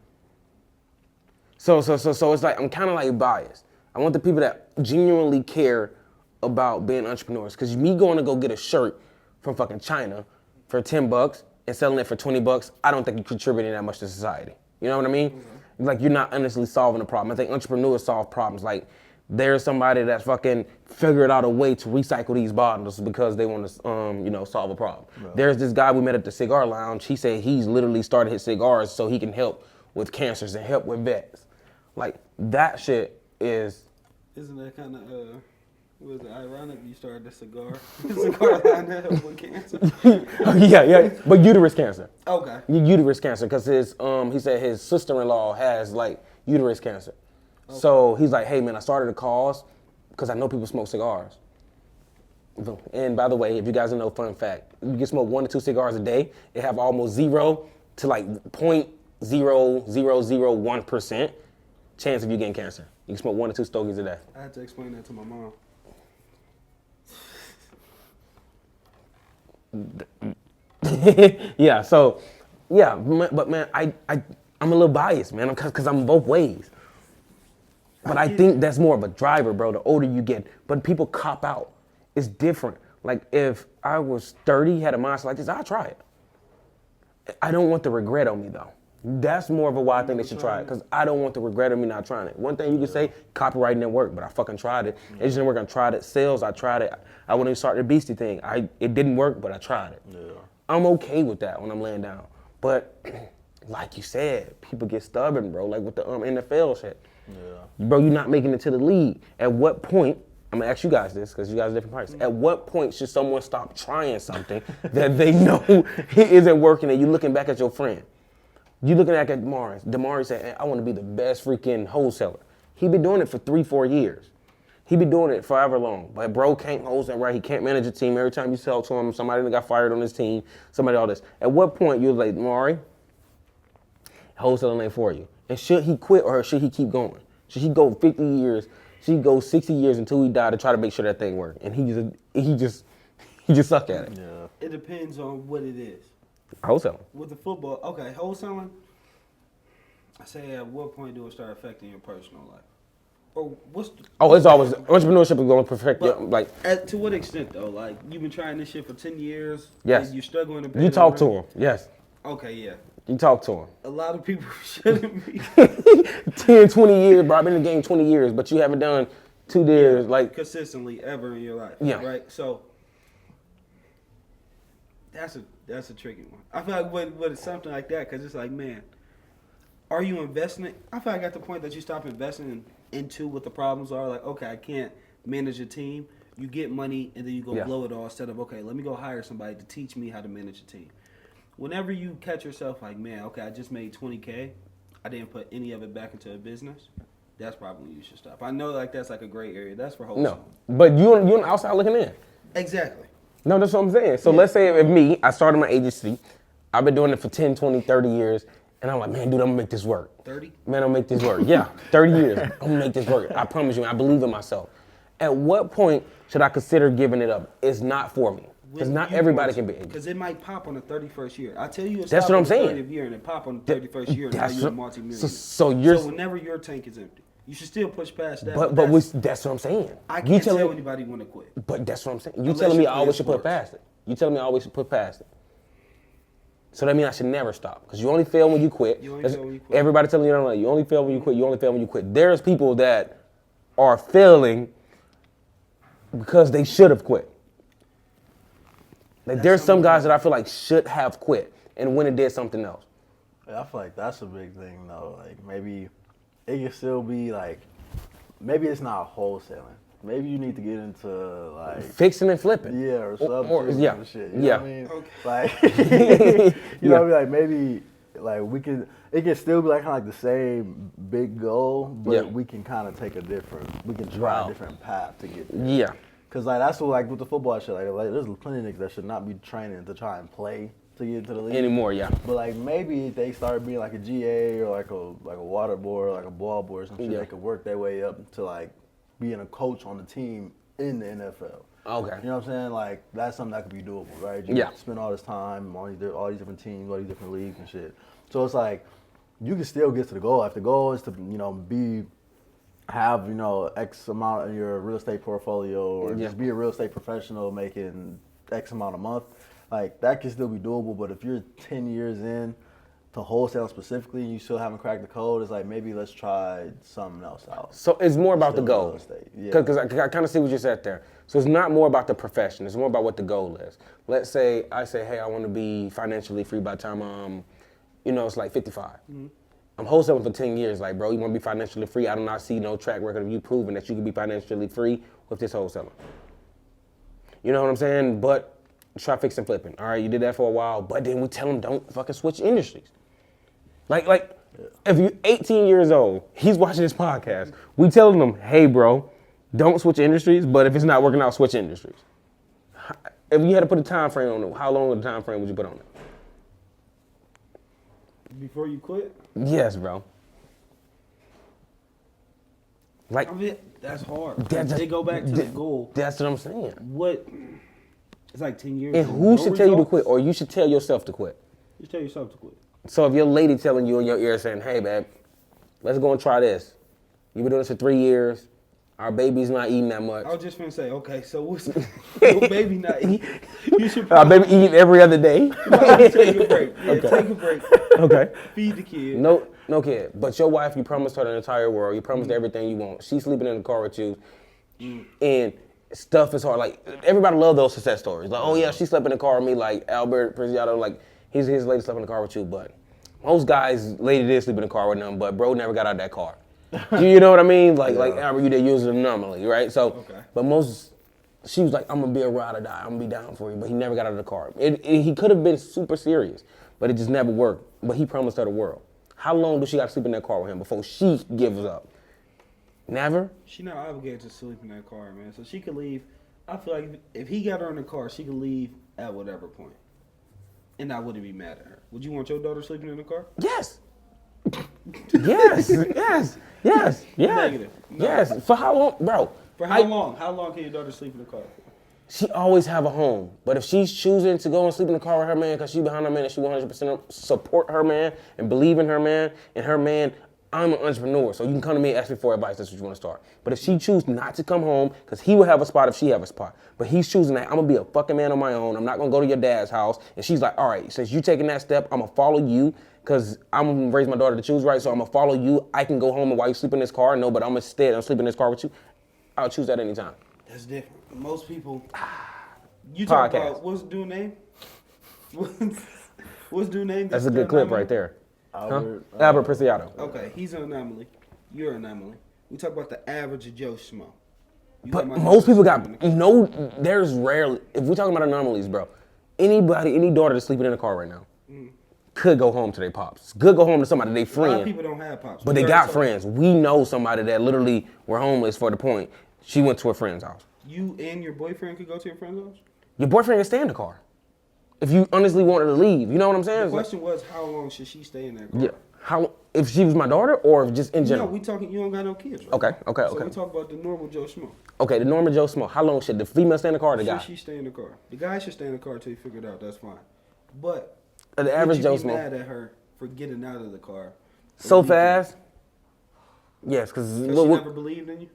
So it's like I'm kind of like biased. I want the people that genuinely care about being entrepreneurs. Because me going to go get a shirt from fucking China for $10 and selling it for $20, I don't think you're contributing that much to society. You know what I mean? Mm-hmm. Like, you're not honestly solving a problem. I think entrepreneurs solve problems. Like, there's somebody that's fucking figured out a way to recycle these bottles because they want to, solve a problem. Right. There's this guy we met at the cigar lounge. He said he's literally started his cigars so he can help with cancers and help with vets. Like, that shit is... Isn't that kind of, was it ironic you started the cigar line that help with cancer? Yeah, but uterus cancer. Okay. Uterus cancer, because he said his sister-in-law has, like, uterus cancer. Okay. So he's like, hey, man, I started a cause because I know people smoke cigars. And by the way, if you guys don't know, fun fact, you can smoke 1 to 2 cigars a day. It have almost 0 to like 0.0001% chance of you getting cancer. You can smoke 1 to 2 stogies a day. I had to explain that to my mom. Yeah, so, yeah, but man, I'm a little biased, man, because I'm both ways. But I think that's more of a driver, bro, the older you get. But people cop out. It's different. Like, if I was 30, had a mindset like this, I'd try it. I don't want the regret on me, though. That's more of a why I think they should try it, because I don't want the regret of me not trying it. One thing you can say, copywriting didn't work, but I fucking tried it. It just didn't work. I tried it. Sales, I tried it. I wouldn't even start the Beastie thing. It didn't work, but I tried it. Yeah. I'm okay with that when I'm laying down. But like you said, people get stubborn, bro, like with the NFL shit. Yeah. Bro, you're not making it to the league. At what point, I'm gonna ask you guys this, because you guys are different parts. At what point should someone stop trying something that they know isn't working and you looking back at your friend? You looking at Damari. Damari said, hey, I want to be the best freaking wholesaler. He been doing it for 3-4 years. He been doing it forever long. But bro can't wholesale right. He can't manage a team. Every time you sell to him, somebody that got fired on his team, somebody all this. At what point you're like, Damari, wholesaling ain't for you. And should he quit or should he keep going? Should he go 50 years? Should he go 60 years until he died to try to make sure that thing worked? And he just suck at it. Yeah. It depends on what it is. Wholesaling. With the football, okay, wholesaling. I say, at what point do it start affecting your personal life? Or what's the, Oh, it's always entrepreneurship is going to perfect your, but like. to what extent though? Like you've been trying this shit for 10 years. Yes. And you're struggling to pay You the talk to rent? him. Yes. Okay, yeah. You talk to him. A lot of people shouldn't be 10, 20 years, bro. I've been in the game 20 years, but you haven't done 2 years. Like, consistently ever in your life. Yeah. Right. So that's a tricky one. I feel like with something like that, because it's like, man, are you investing? I feel like at the point that you stop investing into what the problems are, like, okay, I can't manage a team. You get money and then you go blow it all instead of, okay, let me go hire somebody to teach me how to manage a team. Whenever you catch yourself like, man, okay, I just made $20K, I didn't put any of it back into a business, that's probably when you should stop. I know like that's like a gray area. That's for wholesale. no. But you on the outside looking in. Exactly. No, that's what I'm saying. So let's say if me, I started my agency, I've been doing it for 10, 20, 30 years, and I'm like, man, dude, I'm gonna make this work. 30? Man, I'm gonna make this work. Yeah, 30 years. I'm gonna make this work. I promise you, I believe in myself. At what point should I consider giving it up? It's not for me. Because not everybody can be. Because it might pop on the 31st year. I tell you, it's That's what I'm saying. On the 30th year and it pop on the 31st year, and now you're a multi-millionaire. So you're. So whenever your tank is empty, you should still push past that. But that's what I'm saying. I can't tell anybody when to quit. But that's what I'm saying. You Unless telling me you I play always should put sports. past it. You telling me I always should put past it. So that means I should never stop. Because you only fail when you quit. You only fail when you quit. Everybody telling you, no, you only fail when you quit. You only fail when you quit. There's people that are failing because they should have quit. Like there's some guys that I feel like should have quit and went and did something else. Yeah, I feel like that's a big thing though. Like maybe it can still be like, maybe it's not wholesaling. Maybe you need to get into like Fixing and flipping. yeah or something. Yeah. Shit, you Yeah. know what I mean? Okay. Like you know what I Yeah. mean? Like maybe like it can still be like kind of like the same big goal, but Yeah. we can kind of take we can try Wow. a different path to get there. Yeah. Cause like that's what like with the football shit, like there's plenty of niggas that should not be training to try and play to get into the league Anymore, yeah. But like maybe if they start being like a GA or like a water boy or like a ball boy or some shit, Yeah. they could work their way up to like being a coach on the team in the NFL. Okay. You know what I'm saying? Like that's something that could be doable, right? You Yeah. spend all this time on all these different teams, all these different leagues and shit. So it's like you can still get to the goal. If the goal is to have X amount in your real estate portfolio or Yeah. just be a real estate professional making X amount a month, like that can still be doable. But if you're 10 years in to wholesale specifically and you still haven't cracked the code, it's like maybe let's try something else out. So it's more about the Still goal. real estate, yeah. Because I kind of see what you said there. So it's not more about the profession. It's more about what the goal is. Let's say I say, hey, I want to be financially free by the time it's like 55. Mm-hmm. I'm wholesaling for 10 years. Like, bro, you want to be financially free? I do not see no track record of you proving that you can be financially free with this wholesaling. You know what I'm saying? But try fixing flipping. All right, you did that for a while, but then we tell them don't fucking switch industries. Like if you're 18 years old, he's watching this podcast. We telling him, hey, bro, don't switch industries, but if it's not working out, switch industries. If you had to put a time frame on it, how long of a time frame would you put on it? Before you quit? Yes, bro. Like I mean, that's hard. That's- They go back to the goal. That's what I'm saying. What? It's like 10 years. And who should tell you to quit, or you should tell yourself to quit? Just tell yourself to quit. So if your lady telling you in your ear saying, hey, babe, let's go and try this. You've been doing this for 3 years. Our baby's not eating that much. I was just gonna say, okay, so what's your baby not eat? You should Our baby eating every other day. probably take a break. Yeah, take a break. Okay. Feed the kid. No kid. But your wife, you promised her the entire world. You promised her everything you want. She's sleeping in the car with you. And stuff is hard. Like, everybody love those success stories. Like, oh yeah, she slept in the car with me. Like, Albert Prezziato, like, his lady slept in the car with you. But most guys, lady did sleep in the car with them, but bro never got out of that car. You know what I mean? Like Albert, you did use it normally, right? So, Okay. but she was like, I'm gonna be a ride or die. I'm gonna be down for you. But he never got out of the car. He could have been super serious. but it just never worked. But he promised her the world. How long does she got to sleep in that car with him before she gives up? Never? She not obligated to sleep in that car, man. So she could leave. I feel like if he got her in the car, she could leave at whatever point. And I wouldn't be mad at her. Would you want your daughter sleeping in the car? Yes. Yes. Yes. Negative. No. Yes. For how long, bro? For how long? How long can your daughter sleep in the car for? She always have a home. But if she's choosing to go and sleep in the car with her man because she behind her man and she 100% support her man and believe in her man and her man, I'm an entrepreneur, so you can come to me and ask me for advice. That's what you want to start. But if she chooses not to come home, because he will have a spot if she have a spot. But he's choosing that, I'm going to be a fucking man on my own. I'm not going to go to your dad's house. And she's like, all right, since you taking that step, I'm going to follow you because I'm going to raise my daughter to choose right. So I'm going to follow you. I can go home and while you sleep in this car. No, but I'm sleeping in this car with you. I'll choose that anytime. That's different. Most people, you talk Podcast. about, what's the dude name? What's dude name? That's a good clip right there. Albert, Albert Preciado. Okay, he's an anomaly. You're an anomaly. We talk about the average Joe Schmo. You But talking about most people sleeping got, in the car. there's rarely, if we're talking about anomalies, bro, any daughter that's sleeping in a car right now could go home to their pops. Could go home to somebody, they A lot of friend. people don't have pops. But they got friends. We know somebody that literally were homeless for the point. She went to a friend's house. You and your boyfriend could go to your friend's house? Your boyfriend can stay in the car. If you honestly wanted to leave, you know what I'm saying? The It's like- question was, how long should she stay in that car? yeah. How, if she was my daughter or if just in No, general? we talking, you don't got no kids, right? Okay. So we talk about the normal Joe Schmo. Okay, the normal Joe Smo. How long should the female stay in the car or the guy? Should she stay in the car? The guy should stay in the car until you figure it out. That's fine. But The average would Joe you be Smo. mad at her for getting out of the car So fast? Yes, because Because she never believed in you?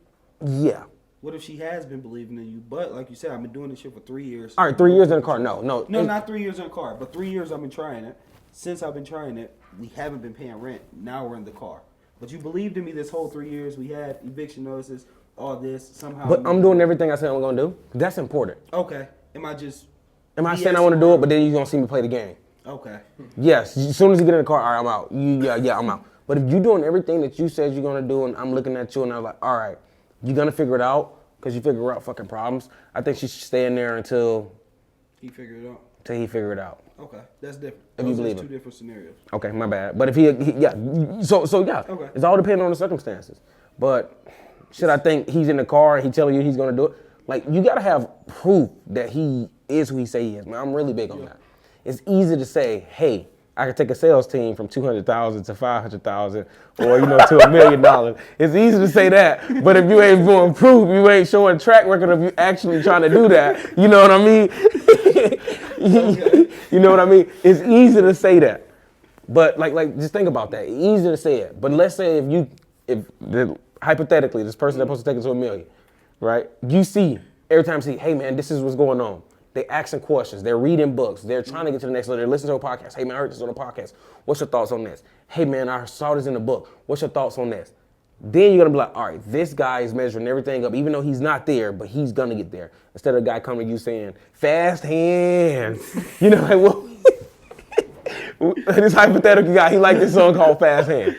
yeah. What if she has been believing in you? But like you said, I've been doing this shit for 3 years. All right, 3 years in the car. No. No, And- not 3 years in the car, but 3 years I've been trying it. Since I've been trying it, we haven't been paying rent. Now we're in the car. But you believed in me this whole 3 years. We had eviction notices, all this. Somehow. But I'm doing everything I said I'm gonna do. That's important. Okay. Am I just? Am I saying I want to do it, but then you're gonna see me play the game? Okay. Yes. As soon as you get in the car, all right, I'm out. Yeah, I'm out. But if you're doing everything that you said you're gonna do, and I'm looking at you, and I'm like, all right, you're gonna figure it out because you figure out fucking problems. I think she should stay in there until He figured it out. he figure it out. Okay, that's different. If you Those are believe two him. different scenarios. Okay, my bad. But if he yeah. So yeah. Okay. It's all depending on the circumstances. But should I think he's in the car and he telling you he's gonna do it? Like you gotta have proof that he is who he say he is. Man, I'm really big on that. It's easy to say, hey, I can take a sales team from 200,000 to 500,000, or to $1 million. It's easy to say that, but if you ain't doing proof, you ain't showing track record of you actually trying to do that. You know what I mean? You know what I mean? It's easy to say that, but like just think about that. Easy to say it, but let's say hypothetically this person that's supposed to take it to $1 million, right? You see every time you see, hey man, this is what's going on. They asking questions. They're reading books. They're trying to get to the next level. They're listening to a podcast. Hey man, I heard this on a podcast. What's your thoughts on this? Hey man, I saw this in the book. What's your thoughts on this? Then you're gonna be like, all right, this guy is measuring everything up, even though he's not there, but he's gonna get there. Instead of a guy coming to you saying, fast hands. Like, well, this hypothetical guy, he liked this song called Fast Hands.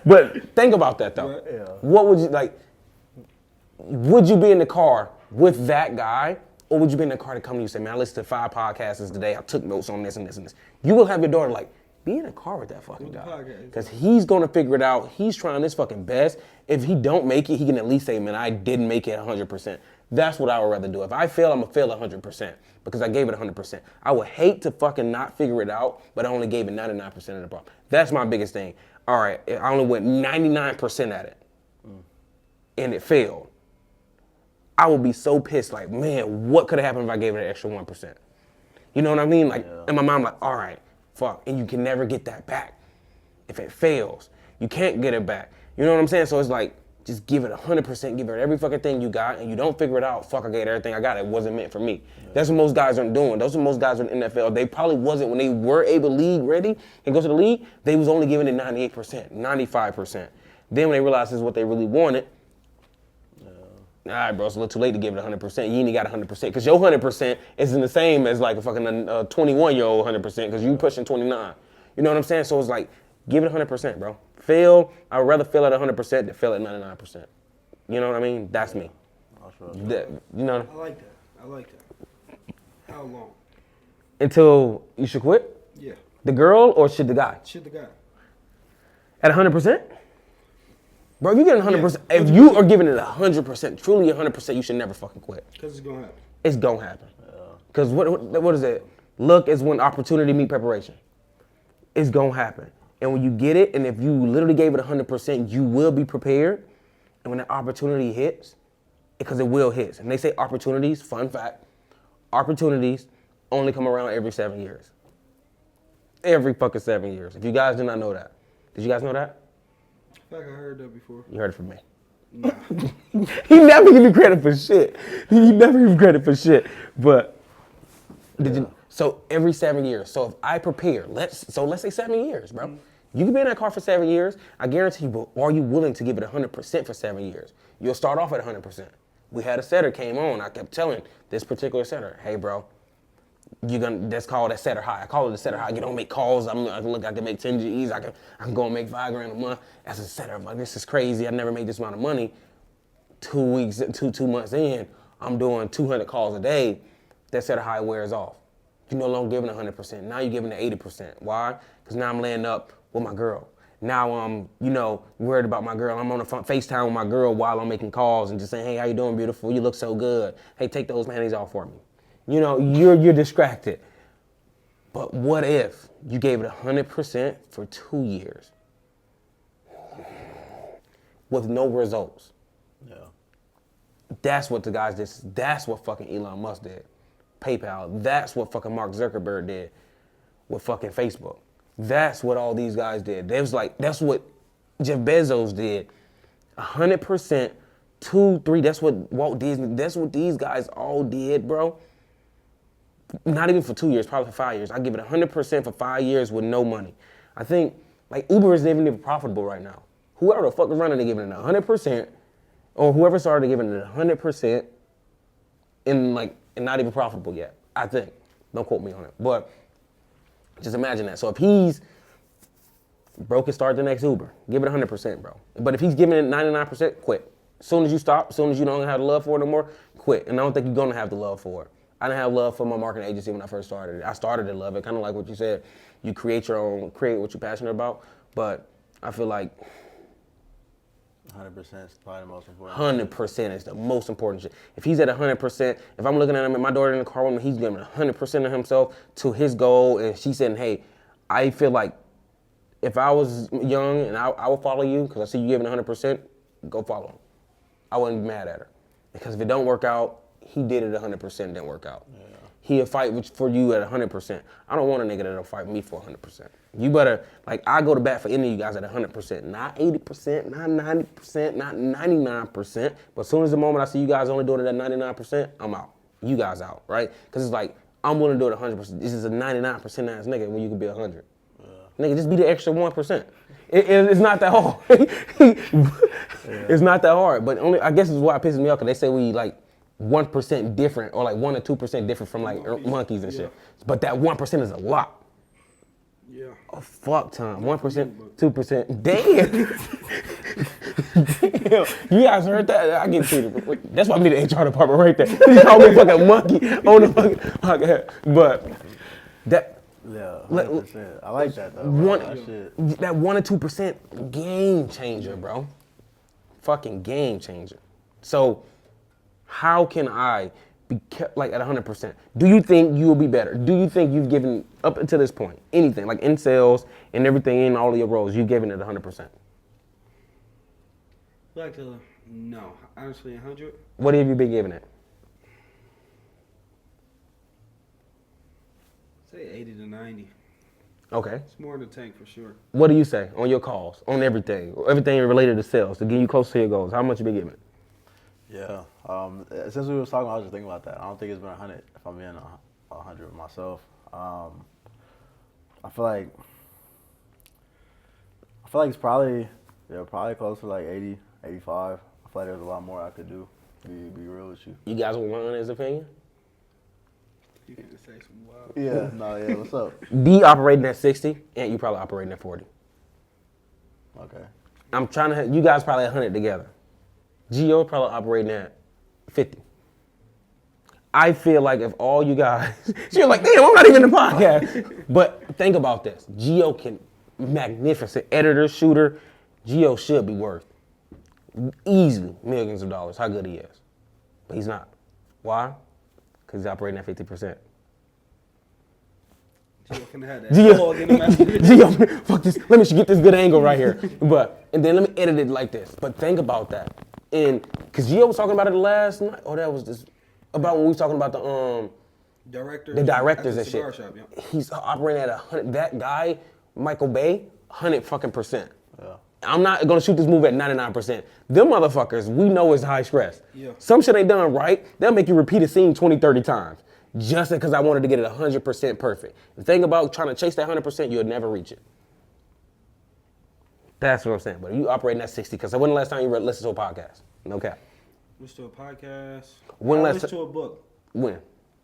But think about that though. Right, yeah. What would you like? Would you be in the car with that guy, or would you be in the car to come to you and say, man, I listened to 5 podcasts today. I took notes on this and this and this. You will have your daughter like, be in the car with that fucking guy. Because he's going to figure it out. He's trying his fucking best. If he don't make it, he can at least say, man, I didn't make it 100%. That's what I would rather do. If I fail, I'm going to fail 100% because I gave it 100%. I would hate to fucking not figure it out, but I only gave it 99% of the problem. That's my biggest thing. All right, I only went 99% at it, and it failed. I would be so pissed, like, man, what could have happened if I gave it an extra 1%? You know what I mean? Like, and my mom like, all right, fuck, and you can never get that back. If it fails, you can't get it back. You know what I'm saying? So it's like, just give it 100%, give it every fucking thing you got, and you don't figure it out, fuck, I gave everything I got, it wasn't meant for me. Yeah. That's what most guys aren't doing. Those are most guys in the NFL. They probably wasn't, when they were able to league ready and go to the league, they was only giving it 98%, 95%. Then when they realized this is what they really wanted, all right, bro, it's a little too late to give it 100%. You ain't got 100% because your 100% isn't the same as like a fucking 21-year-old 100% because you pushing 29. You know what I'm saying? So it's like, give it 100%, bro. Fail, I'd rather fail at 100% than fail at 99%. You know what I mean? That's me. Sure. You know? I like that. How long? until you should quit? Yeah. The girl or should the guy? Shit the guy. At 100%? Bro, if you get 100%, Yeah, if you are giving it 100%, truly 100%, you should never fucking quit. Because it's going to happen. It's gonna happen. Because what is it? Luck is when opportunity meet preparation. It's gonna happen. And when you get it, and if you literally gave it 100%, you will be prepared. And when the opportunity hits, because it will hit. And they say opportunities, fun fact, opportunities only come around every 7 years. Every fucking 7 years. If you guys did not know that. Did you guys know that? I feel like I heard that before. You heard it from me. Nah. He never give me credit for shit. He never give me credit for shit. But did you? So every 7 years. So if I prepare, let's say 7 years, bro. You can be in that car for 7 years. I guarantee you. But are you willing to give it 100% for 7 years? You'll start off at 100%. We had a setter came on. I kept telling this particular setter, hey, bro, that's called a setter high. I call it a setter high. You don't make calls. I can make 10 G's. I can go and make $5,000 a month as a setter. I'm like, this is crazy. I never made this amount of money. 2 months in, I'm doing 200 calls a day. That setter high wears off. You're no longer giving 100%. Now you're giving it 80%. Why? Because now I'm laying up with my girl. Now I'm, worried about my girl. I'm on the FaceTime with my girl while I'm making calls and just saying, hey, how you doing, beautiful? You look so good. Hey, take those panties off for me. You're distracted. But what if you gave it 100% for 2 years with no results? Yeah. That's what the guys did. That's what fucking Elon Musk did. PayPal. That's what fucking Mark Zuckerberg did with fucking Facebook. That's what all these guys did. That's what Jeff Bezos did. 100%, 2, 3. That's what Walt Disney. That's what these guys all did, bro. Not even for 2 years, probably for 5 years. I give it 100% for 5 years with no money. I think Uber isn't even profitable right now. Whoever the fuck is running, they're giving it 100%, or whoever started giving it 100%, and not even profitable yet. I think. Don't quote me on it, but just imagine that. So if he's broke, and start the next Uber. Give it 100%, bro. But if he's giving it 99%, quit. As soon as you stop, as soon as you don't have the love for it no more, quit. And I don't think you're gonna have the love for it. I didn't have love for my marketing agency when I first started it. I started to love it, kind of like what you said. You create what you're passionate about. But I feel like 100% is probably the most important. 100% is the most important shit. If he's at 100%, if I'm looking at him and my daughter in the car with me, he's giving 100% of himself to his goal, and she's saying, hey, I feel like if I was young and I would follow you because I see you giving 100%, go follow him. I wouldn't be mad at her. Because if it don't work out, he did it 100%, didn't work out. Yeah. He'll fight for you at 100%. I don't want a nigga that'll fight me for 100%. You better, I go to bat for any of you guys at 100%. Not 80%, not 90%, not 99%. But as soon as the moment I see you guys only doing it at 99%, I'm out. You guys out, right? Because it's I'm willing to do it 100%. This is a 99% ass nigga when you could be 100. Nigga, just be the extra 1%. It's not that hard. It's not that hard. But I guess it's why it pisses me off, because they say we 1% different, or 1 or 2% different from monkeys and shit. But that 1% is a lot. Yeah. Oh, fuck time. 1%, 2%. Damn. Damn. You guys heard that? I get treated. That's why I need the HR department right there. You call me a fucking monkey on the fucking podcast. But that. Yeah, 100%. I like that though. That 1 or 2% game changer, bro. Fucking game changer. So how can I be kept at 100%? Do you think you will be better? Do you think you've given up until this point anything, in sales and everything in all of your roles, you've given it 100%? No, honestly, 100. What have you been giving it? Say 80 to 90. Okay. It's more in the tank for sure. What do you say on your calls, on everything related to sales, to get you close to your goals? How much you been giving it? Yeah. Since we were talking, I was just thinking about that. I don't think it's been 100 if I'm being 100 myself. I feel like it's probably close to 80, 85. I feel like there's a lot more I could do. Be real with you. You guys want my honest opinion? You can say some wild. Yeah. What's up? D operating at 60, and you probably operating at 40. Okay. I'm trying to. You guys probably 100 together. Gio probably operating at 50. I feel like if all you guys, you're like, damn, I'm not even in the podcast. But think about this. Gio can, magnificent editor, shooter. Gio should be worth easily millions of dollars. How good he is. But he's not. Why? Because he's operating at 50%. Gio can have that. Gio, fuck this. Let me get this good angle right here. And then let me edit it like this. But think about that. And because Gio was talking about it last night, that was just about when we was talking about the directors and shit. Shop, yeah. He's operating at 100. That guy, Michael Bay, 100%. Yeah. I'm not gonna shoot this movie at 99%. Them motherfuckers, we know is high stress. Yeah. Some shit ain't done right. They'll make you repeat a scene 20, 30 times. Just because I wanted to get it 100% perfect. The thing about trying to chase that 100%, you'll never reach it. That's what I'm saying. But you operating at 60, because when the last time you listened to a podcast? No cap. Listen to a podcast. When I last listened to a book. When?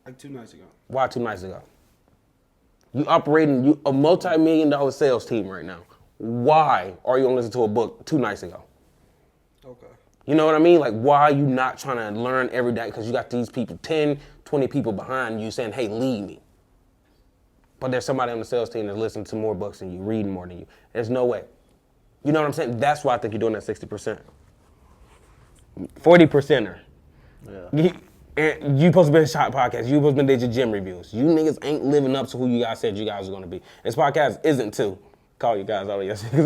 Like 2 nights ago. Why 2 nights ago? You operating a multi-million-dollar sales team right now. Why are you gonna listen to a book 2 nights ago? Okay. You know what I mean? Like, why are you not trying to learn every day? Because you got these people, 10, 20 people behind you saying, hey, lead me. But there's somebody on the sales team that's listening to more books than you, reading more than you. There's no way. You know what I'm saying? That's why I think you're doing that 60%. 40%er. Yeah. And you supposed to be a shot podcast. You supposed to be did your gym reviews. You niggas ain't living up to who you guys said you guys were gonna be. This podcast isn't too. Call you guys out of yesterday. He's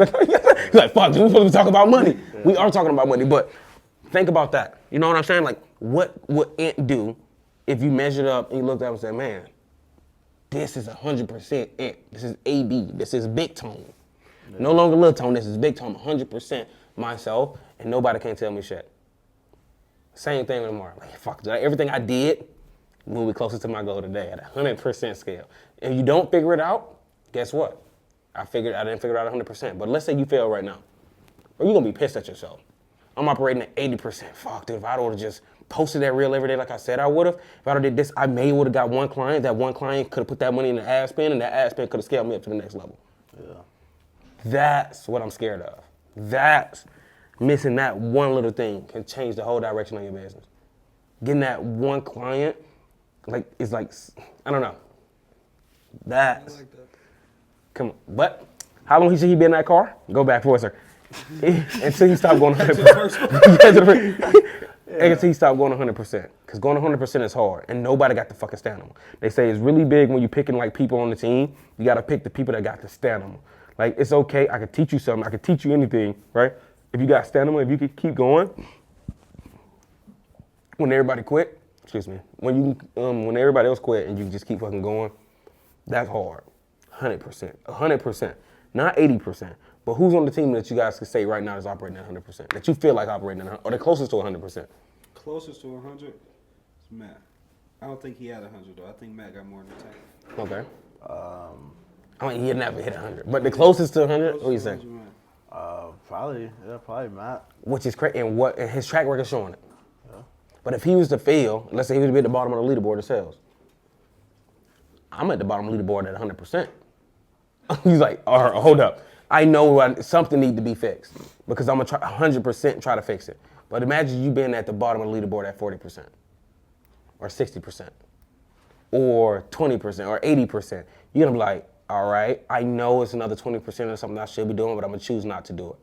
like, fuck, we supposed to be talking about money. We are talking about money, but think about that. You know what I'm saying? Like, what would Ant do if you measured up and you looked at him and said, man, this is 100% Ant. This is AB. This is big tone. Yeah. No longer little tone. This is big tone. 100% myself, and nobody can tell me shit. Same thing with tomorrow. Like, fuck, everything I did, moving closer to my goal today at a 100% scale. If you don't figure it out, guess what? I didn't figure it out 100%. But let's say you fail right now. Or you're going to be pissed at yourself. I'm operating at 80%. Fuck, dude, if I would have just posted that reel every day like I said I would have, if I would have did this, I may would have got one client. That one client could have put that money in the ad spend, and that ad spend could have scaled me up to the next level. Yeah. That's what I'm scared of. That's missing that one little thing can change the whole direction of your business. Getting that one client, like, is like, I don't know. That's, I like that. Come on. But how long should he be in that car? Go back for it, sir. Until he stopped going 100%. Until he stopped going 100%. Because going 100% is hard, and nobody got the fucking stamina. They say it's really big when you're picking like people on the team. You got to pick the people that got the stamina. Like, it's okay. I could teach you something. I could teach you anything, right? If you got stamina, if you could keep going, when everybody quit, when everybody else quit and you just keep fucking going, that's hard. 100%. 100%. Not 80%. But who's on the team that you guys could say right now is operating at 100%? That you feel like operating at 100%, or the closest to 100%? Closest to 100 is Matt. I don't think he had 100 though. I think Matt got more than 10. Okay. I mean, he'll never hit 100. But the closest to 100, what do you say? Probably Matt. Which is crazy, and his track record showing it. Yeah. But if he was to fail, let's say he was to be at the bottom of the leaderboard of sales. I'm at the bottom of the leaderboard at 100%. He's like, all right, hold up. I know something needs to be fixed because I'm going to try 100% try to fix it. But imagine you being at the bottom of the leaderboard at 40% or 60% or 20% or 80%. You're going to be like, all right, I know it's another 20% or something I should be doing, but I'm going to choose not to do it.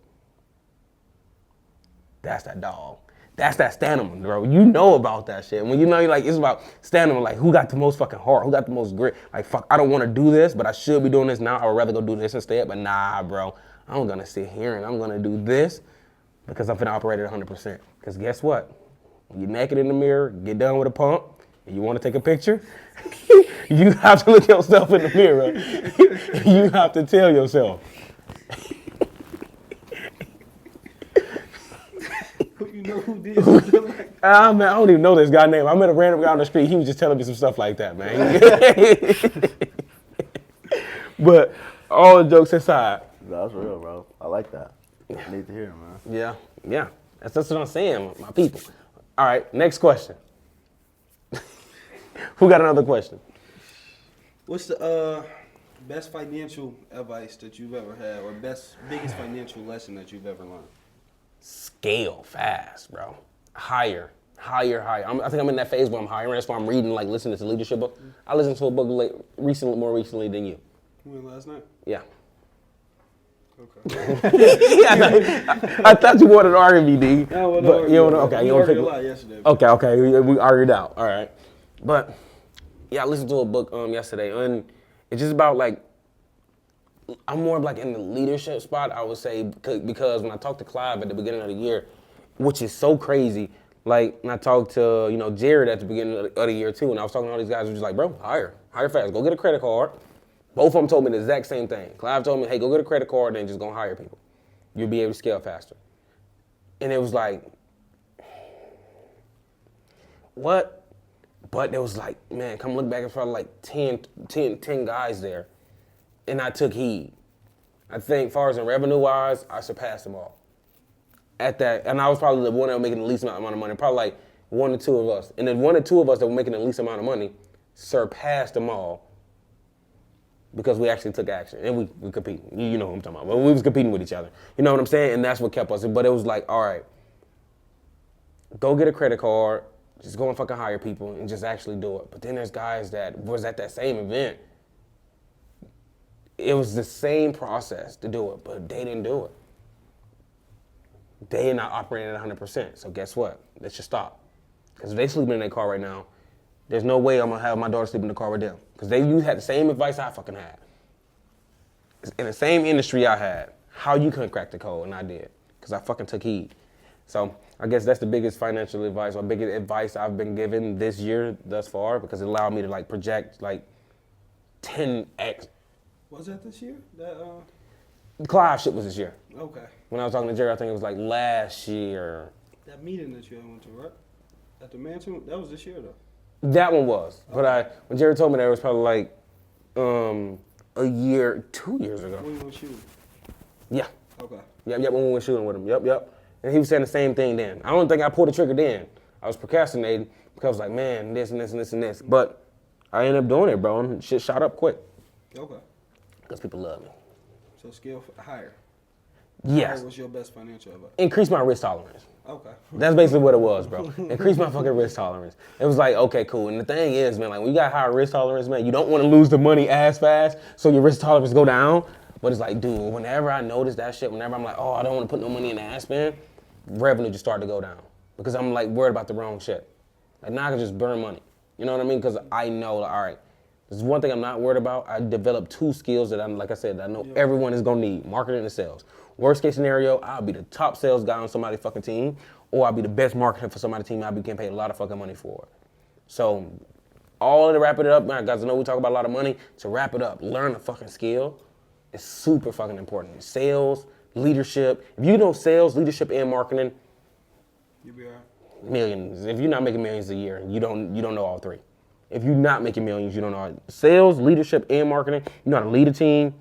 That's that dog. That's that stamina, bro. You know about that shit. When you know, like, it's about stamina, like, who got the most fucking heart? Who got the most grit? Like, fuck, I don't want to do this, but I should be doing this now. I would rather go do this instead. But nah, bro, I'm going to sit here and I'm going to do this because I'm finna operate at 100%. Because guess what? When you're naked in the mirror, get done with a pump, and you want to take a picture, you have to look yourself in the mirror. You have to tell yourself. You know who did Man, I don't even know this guy's name. I met a random guy on the street. He was just telling me some stuff like that, man. But all jokes aside. That's real, bro. I like that. I need to hear it, man. Yeah. That's what I'm saying, my people. All right, next question. Who got another question? What's the best financial advice that you've ever had, or biggest financial lesson that you've ever learned? Scale fast, bro. Hire Hire. I think I'm in that phase where I'm hiring. That's why I'm reading, like, listening to leadership book. I listened to a book more recently than you. You went last night? Yeah. Okay. I thought you wanted to argue me, D. No, well, but you don't. Okay, we you don't argued pick. a lot yesterday. Okay. We argued out. All right, but yeah, I listened to a book yesterday, and it's just about like I'm more like in the leadership spot. I would say because when I talked to Clive at the beginning of the year, which is so crazy. Like when I talked to Jared at the beginning of the year too, and I was talking to all these guys who were just like, bro, hire fast, go get a credit card. Both of them told me the exact same thing. Clive told me, hey, go get a credit card and then just go hire people. You'll be able to scale faster. And it was like, what? But it was like, man, come look back, it's probably like 10 guys there. And I took heed. I think as far as in revenue-wise, I surpassed them all. At that, and I was probably the one that was making the least amount of money, probably like 1 or 2 of us. And then 1 or 2 of us that were making the least amount of money surpassed them all. Because we actually took action and we compete. You know what I'm talking about. We was competing with each other. You know what I'm saying? And that's what kept us. But it was like, all right, go get a credit card, just go and fucking hire people and just actually do it. But then there's guys that was at that same event. It was the same process to do it, but they didn't do it. They are not operating at 100%. So guess what? Let's just stop. Because if they sleeping in their car right now, there's no way I'm gonna have my daughter sleep in the car with them. Because you had the same advice I fucking had. In the same industry I had. How you couldn't crack the code, and I did. Because I fucking took heed. So I guess that's the biggest financial advice, or biggest advice I've been given this year thus far, because it allowed me to like project like 10x. Was that this year? The Clive shit was this year. Okay. When I was talking to Jerry, I think it was like last year. That meeting that you went to, right? At the mansion, that was this year though. That one was. But when Jerry told me that, it was probably like a year, 2 years ago. When you went shooting? Yeah. Okay. Yep, when we went shooting with him. Yep. And he was saying the same thing then. I don't think I pulled the trigger then. I was procrastinating because I was like, man, this and this and this and this. But I ended up doing it, bro, and shit shot up quick. Okay. Because people love me. So scale higher. Yes. What was your best financial advice? Increase my risk tolerance. Okay. That's basically what it was, bro. Increase my fucking risk tolerance. It was like, okay, cool. And the thing is, man, like when you got high risk tolerance, man, you don't want to lose the money as fast, so your risk tolerance go down. But it's like, dude, whenever I notice that shit, whenever I'm like, oh, I don't want to put no money in the ad spend, revenue just started to go down. Because I'm like worried about the wrong shit. Like now I can just burn money. You know what I mean? Because I know, like, all right, there's one thing I'm not worried about. I developed 2 skills that like I said, I know everyone is gonna need, marketing and sales. Worst case scenario, I'll be the top sales guy on somebody's fucking team, or I'll be the best marketer for somebody's team I'll be getting paid a lot of fucking money for. So all to wrap it up, man, guys, I know we talk about a lot of money. To wrap it up, learn a fucking skill. It's super fucking important. Sales, leadership. If you know sales, leadership, and marketing, You'll be all right. millions. If you're not making millions a year, you don't know all 3. If you're not making millions, you don't know sales, leadership, and marketing. You know how to lead a team.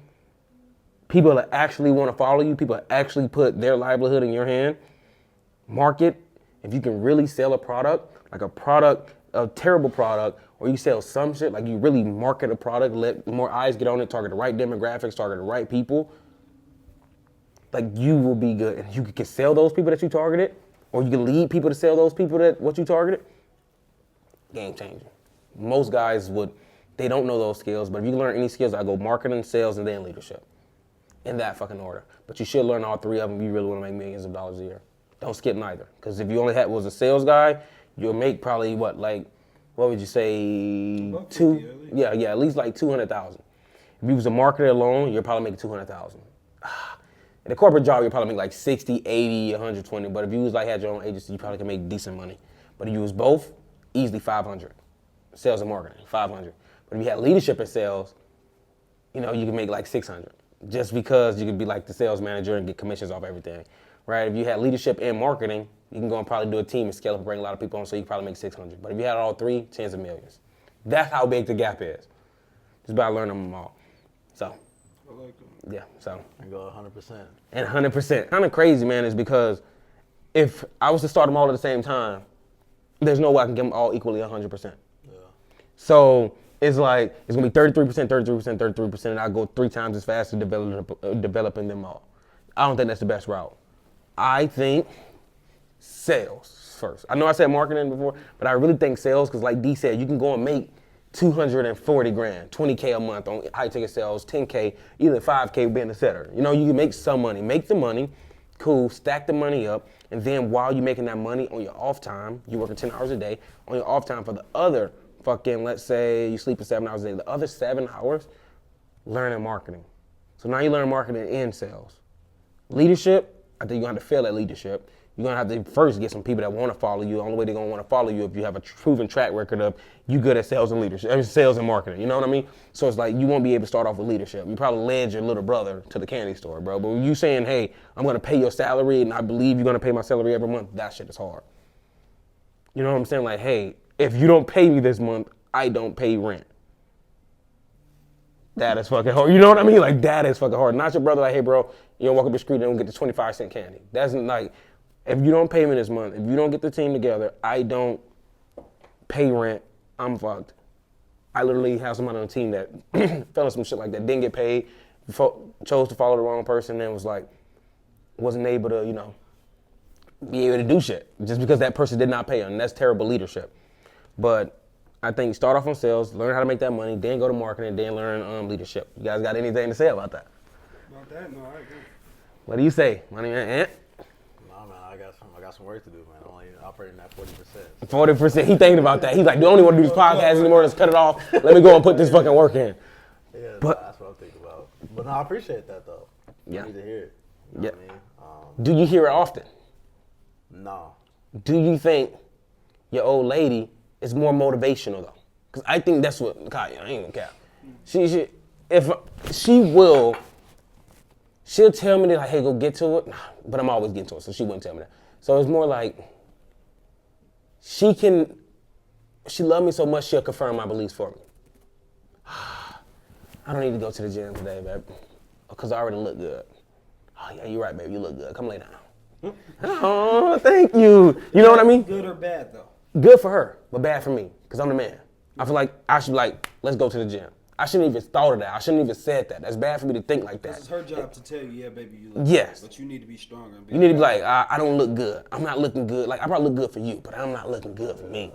People that actually want to follow you, people that actually put their livelihood in your hand. Market. If you can really sell a product, a terrible product, or you sell some shit, like you really market a product, let more eyes get on it, target the right demographics, target the right people, like you will be good. And you can sell those people that you targeted, or you can lead people to sell those people that what you targeted. Game changer. Most guys they don't know those skills, but if you can learn any skills, I go marketing, sales, and then leadership. In that fucking order. But you should learn all 3 of them if you really want to make millions of dollars a year. Don't skip neither. Because if you only was a sales guy, you'll make probably what would you say? At least like 200,000. If you was a marketer alone, you'll probably make 200,000. In a corporate job, you'll probably make like 60, 80, 120. But if you was like had your own agency, you probably can make decent money. But if you was both, easily 500. Sales and marketing, 500. But if you had leadership in sales, you can make like 600. Just because you could be like the sales manager and get commissions off everything, right? If you had leadership and marketing, you can go and probably do a team and scale up and bring a lot of people on, so you can probably make 600. But if you had all 3, tens of millions. That's how big the gap is. Just by learning them all. So, I like that. yeah, so. And go 100%. And 100%. Kind of crazy, man, is because if I was to start them all at the same time, there's no way I can get them all equally 100%. Yeah. So, it's like, it's gonna be 33%, 33%, 33%, and I go 3 times as fast as developing them all. I don't think that's the best route. I think sales first. I know I said marketing before, but I really think sales, because like D said, you can go and make 240 grand, 20K a month on high ticket sales, 10K, either 5K being a setter. You know, you can make some money. Make the money, cool, stack the money up, and then while you're making that money on your off time, you're working 10 hours a day, on your off time for the other fucking, let's say you sleep for 7 hours a day, the other 7 hours, learning marketing. So now you learn marketing and sales. Leadership, I think you're gonna have to fail at leadership. You're gonna have to first get some people that wanna follow you. The only way they're gonna wanna follow you if you have a proven track record of you good at sales and leadership, sales and marketing, you know what I mean? So it's like you won't be able to start off with leadership. You probably led your little brother to the candy store, bro. But when you saying, hey, I'm gonna pay your salary and I believe you're gonna pay my salary every month, that shit is hard. You know what I'm saying? Like, hey, if you don't pay me this month, I don't pay rent. That is fucking hard. You know what I mean? Like, that is fucking hard. Not your brother like, hey, bro, you don't walk up the street and don't get the 25-cent candy. That's like, if you don't pay me this month, if you don't get the team together, I don't pay rent, I'm fucked. I literally have somebody on the team that fell in some shit like that, didn't get paid, chose to follow the wrong person, and was like, wasn't able to, you know, be able to do shit just because that person did not pay him. And that's terrible leadership. But I think start off on sales, learn how to make that money, then go to marketing, then learn leadership. You guys got anything to say about that? About that? No, I agree. What do you say, Money Man Ant? Nah, man, I got some work to do, man. I'm only operating at 40%. 40%. He thinking about that. He's like, don't even want to do this podcast anymore. Let's cut it off. Let me go and put this fucking work in. Yeah, But that's what I'm thinking about. But no, I appreciate that though. Yeah. I need to hear it. You know Yeah. what I mean? Do you hear it often? No. Do you think your old lady is more motivational though? Because I think that's what, God, I ain't gonna care. She'll tell me that, like, hey, go get to it, but I'm always getting to it, so she wouldn't tell me that. So it's more like, she loved me so much, she'll confirm my beliefs for me. I don't need to go to the gym today, babe, because I already look good. Oh, yeah, you're right, babe, you look good. Come lay down. Oh, thank you. You know what I mean? Good or bad, though? Good for her, but bad for me, because I'm the man. I feel like I should be like, let's go to the gym. I shouldn't even thought of that. I shouldn't even said that. That's bad for me to think like that. It's her job to tell you, yeah, baby, you look Yes. good. But you need to be stronger. And You need to be like, I don't look good. I'm not looking good. Like, I probably look good for you, but I'm not looking good for me.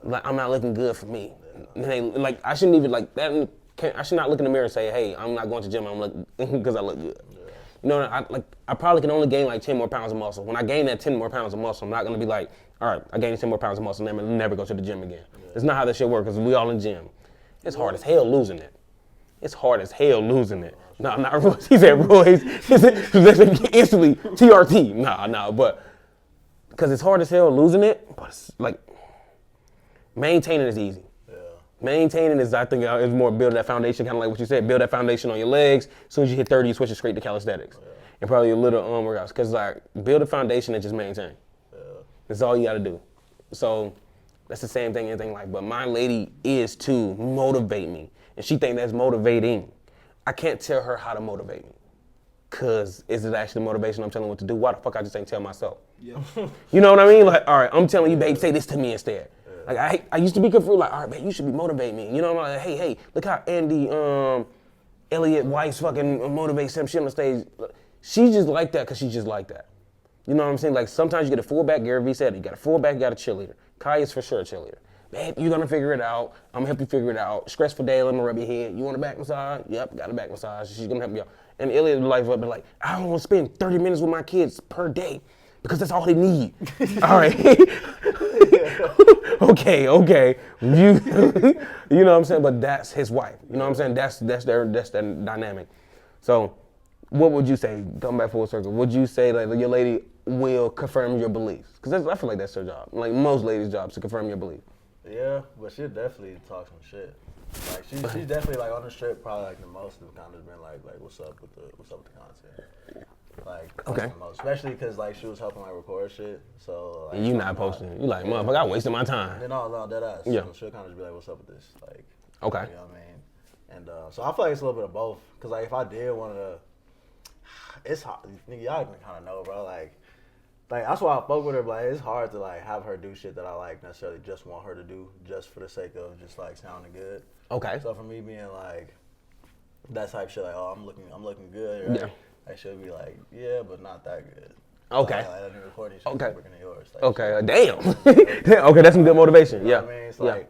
Like, I'm not looking good for me. Like, I shouldn't even, like, that. I should not look in the mirror and say, hey, I'm not going to the gym. I'm looking because I look good. Yeah. You know, I probably can only gain like 10 more pounds of muscle. When I gain that 10 more pounds of muscle, I'm not going to be like, all right, I gained 10 more pounds of muscle and never go to the gym again. Yeah. It's not how that shit works, because we all in the gym. It's hard as hell losing it. It's hard as hell losing it. No, not Royce. He said Royce. He said instantly TRT. No, but because it's hard as hell losing it, but it's like maintaining is easy. Yeah. Maintaining is, I think, is more build that foundation, kind of like what you said. Build that foundation on your legs. As soon as you hit 30, you switch it straight to calisthenics, and probably a little workouts. Because like build a foundation and just maintain. Yeah. That's all you got to do. So that's the same thing, anything like. But my lady is to motivate me. And she think that's motivating. I can't tell her how to motivate me. Cause is it actually motivation I'm telling her what to do? Why the fuck I just ain't tell myself? Yeah. You know what I mean? Like, all right, I'm telling you, babe, say this to me instead. Yeah. Like I used to be confused, like, all right, babe, you should be motivating me. You know, I'm like, hey, look how Andy Elliott Weiss fucking motivates him, shit on the stage. She's just like that because she's just like that. You know what I'm saying? Like sometimes you get a fullback, Gary Vee said it, you got a fullback, you got a cheerleader. Kai is for sure a cheerleader. Man, you're gonna figure it out. I'm gonna help you figure it out. Stressful day, let me rub your head. You want a back massage? Yep, got a back massage. She's gonna help you out. And Elliot life up and like, I don't wanna spend 30 minutes with my kids per day because that's all they need. All right. Okay. You know what I'm saying? But that's his wife. You know what I'm saying? That's their dynamic. So what would you say, come back full circle, would you say like your lady will confirm your beliefs? Because I feel like that's her job. Like most ladies' jobs to confirm your belief. Yeah, but she'll definitely talk some shit. Like she's definitely like on the strip, probably like the most have kind of been like what's up with the content. Like okay, especially because like she was helping like record shit. So like, you not posting. You like motherfucker, I wasted my time. No, dead ass. Yeah. So she'll kind of just be like, what's up with this? Like okay, you know what I mean? And so I feel like it's a little bit of both. Cause like if I did want to, it's hard. Nigga, y'all can kind of know, bro. Like that's why I fuck with her, but like, it's hard to like have her do shit that I like necessarily just want her to do just for the sake of just like sounding good. Okay. So for me being like that type shit, like I'm looking good, right? Yeah. Like she'll be like, yeah, but not that good. Okay. Like that new recording shit Okay. is working in yours. Like, Okay. Damn. Okay, that's some good motivation. You know Yeah. what I mean? It's Yeah. like,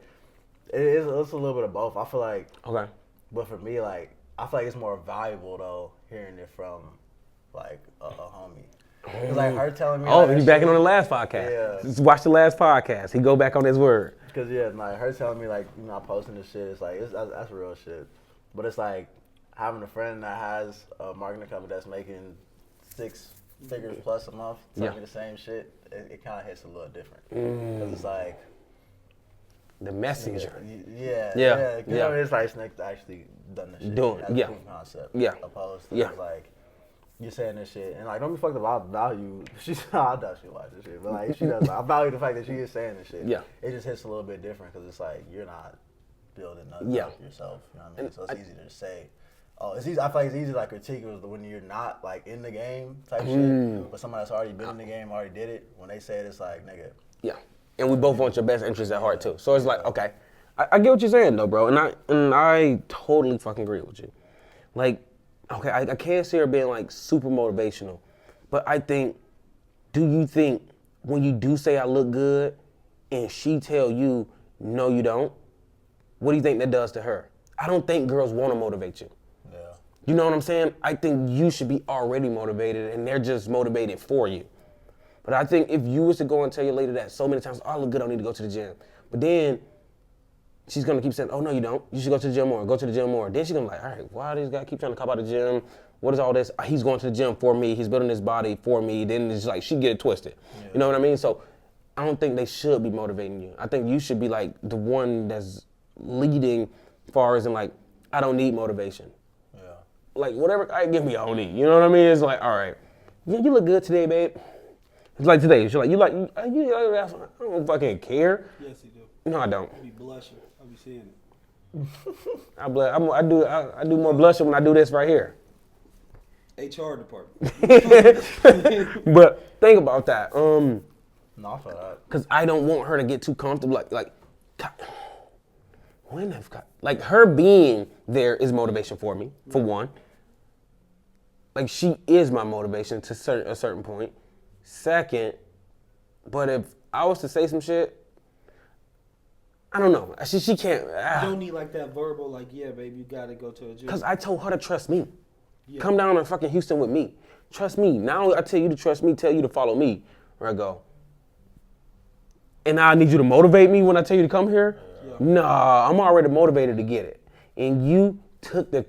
it's a little bit of both. I feel like, Okay. but for me, like, I feel like it's more valuable, though, hearing it from, like, a homie. It's like her telling me. Oh, like, he's backing on the last podcast. Yeah. Just watch the last podcast. He go back on his word. Because, yeah, like, her telling me, like, you know, posting this shit, it's like, that's real shit. But it's like, having a friend that has a marketing company that's making 6 figures plus a month, telling me the same shit, it kind of hits a little different. Because it's like, The messenger. yeah. You know, it's like Snick's actually done this shit. Doing, Has a yeah. proof of concept. Yeah. Opposed to Yeah. it's like, you're saying this shit, and like, don't be fucked up. I value, I doubt she watch this shit, but like, if she does, I value the fact that she is saying this shit. Yeah. It just hits a little bit different because it's like, you're not building nothing Yeah. up yourself. You know what I mean? So it's easy to just say, oh, it's easy. I feel like it's easy to like critique it when you're not like in the game type shit, but somebody that's already been in the game, already did it. When they say it, it's like, nigga. Yeah. And we both want your best interests at heart too. So it's like, okay. I get what you're saying though, bro. And I totally fucking agree with you. Like, okay, I can't see her being like super motivational. But I think, do you think when you do say I look good and she tell you, no you don't, what do you think that does to her? I don't think girls want to motivate you. Yeah. You know what I'm saying? I think you should be already motivated and they're just motivated for you. But I think if you was to go and tell your lady that so many times, oh, I look good, I need to go to the gym. But then she's gonna keep saying, oh no you don't, you should go to the gym more, go to the gym more. Then she's gonna be like, all right, why these guys keep trying to cop out the gym? What is all this? He's going to the gym for me, he's building his body for me. Then it's like, she get it twisted. Yeah. You know what I mean? So I don't think they should be motivating you. I think you should be like the one that's leading as far as in like, I don't need motivation. Yeah. Like whatever, give me, I don't need. You know what I mean? It's like, all right, yeah, you look good today, babe. It's like today, she's like, I don't fucking care. Yes, you do. No, I don't. I be blushing. I be seeing it. I do more blushing when I do this right here. HR department. But think about that. No, I feel that. Cause I don't want her to get too comfortable. Like, when have like her being there is motivation for me, for one. Like she is my motivation to a certain point. Second, but if I was to say some shit, I don't know. She can't. You don't need like that verbal, like, yeah, baby, you gotta go to a gym. Cause I told her to trust me. Yeah. Come down to fucking Houston with me. Trust me. Now I tell you to trust me, tell you to follow me. Where I go. And now I need you to motivate me when I tell you to come here? Yeah. Nah, I'm already motivated to get it. And you took the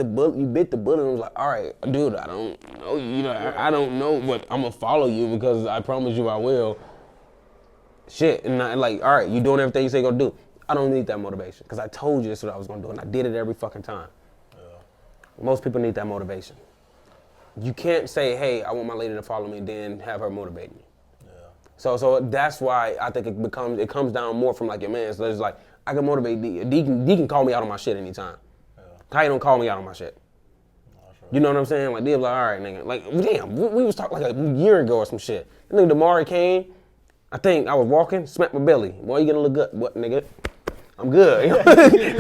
bullet, you bit the bullet and was like, all right, dude, I don't know you. I don't know, but I'm gonna follow you because I promise you I will. Shit, and I, like, all right, you doing everything you say you're gonna do. I don't need that motivation because I told you this is what I was gonna do and I did it every fucking time. Yeah. Most people need that motivation. You can't say, hey, I want my lady to follow me and then have her motivate me. Yeah. So that's why I think it comes down more from like your man. So it's like, I can motivate D. D can call me out on my shit anytime. How you don't call me out on my shit? You know what I'm saying? Like, they was like, all right, nigga. Like, damn, we was talking like a year ago or some shit. That nigga Damari came, I think I was walking, smacked my belly. Boy, you gonna look good. What, nigga? I'm good.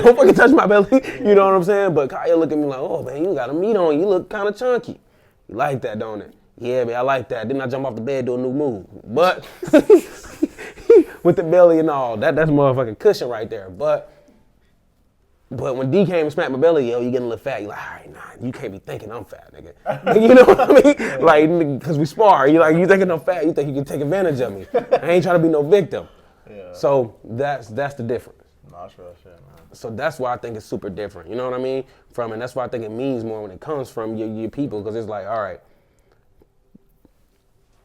Don't fucking touch my belly. You know what I'm saying? But Kaya look at me like, oh, man, you got a meat on you. You look kind of chunky. You like that, don't it? Yeah, man, I like that. Then I jump off the bed, do a new move. But with the belly and all, that's motherfucking cushion right there. But when D came and smacked my belly, yo, you getting a little fat. You like, all right, nah, you can't be thinking I'm fat, nigga. You know what I mean? Like, because we spar. You thinking I'm fat. You think you can take advantage of me. I ain't trying to be no victim. Yeah. So that's the difference. Nah, that's real shit, man. So that's why I think it's super different. You know what I mean? And that's why I think it means more when it comes from your people, because it's like, all right,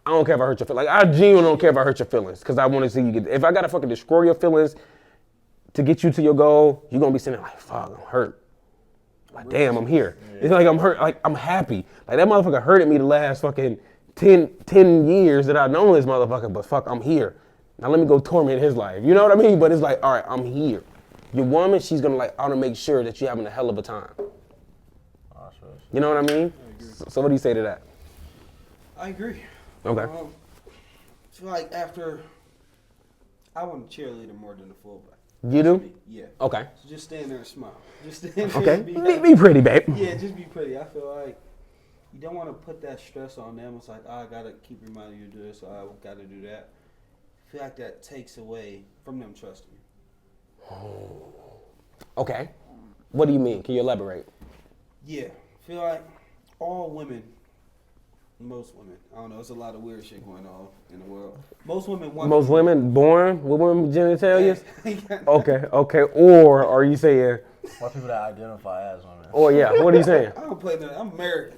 I don't care if I hurt your feelings. Like, I genuinely don't care if I hurt your feelings, because I want to see you get. If I gotta fucking destroy your feelings to get you to your goal, you're gonna be sitting there like, fuck, I'm hurt. Like, damn, I'm here. Yeah. It's like I'm hurt, like I'm happy. Like that motherfucker hurted me the last fucking 10 years that I've known this motherfucker, but fuck, I'm here. Now let me go torment his life. You know what I mean? But it's like, all right, I'm here. Your woman, she's gonna like, I wanna make sure that you're having a hell of a time. You know what I mean? So what do you say to that? I agree. Okay. So like after, I want a cheerleader more than a fullback. You do? Yeah. Okay. So just stand there and smile. Just stand there okay. and Be pretty, babe. Yeah, just be pretty. I feel like you don't want to put that stress on them. It's like, oh, I gotta keep reminding you to do this, or I gotta do that. I feel like that takes away from them trusting you. Okay. What do you mean? Can you elaborate? Yeah, I feel like all women, most women, I don't know, there's a lot of weird shit going on in the world. Most women want. Most women born with women genitalia? Okay. Or are you saying? What people that identify as women. Or yeah, what are you saying? I don't play that. I'm American.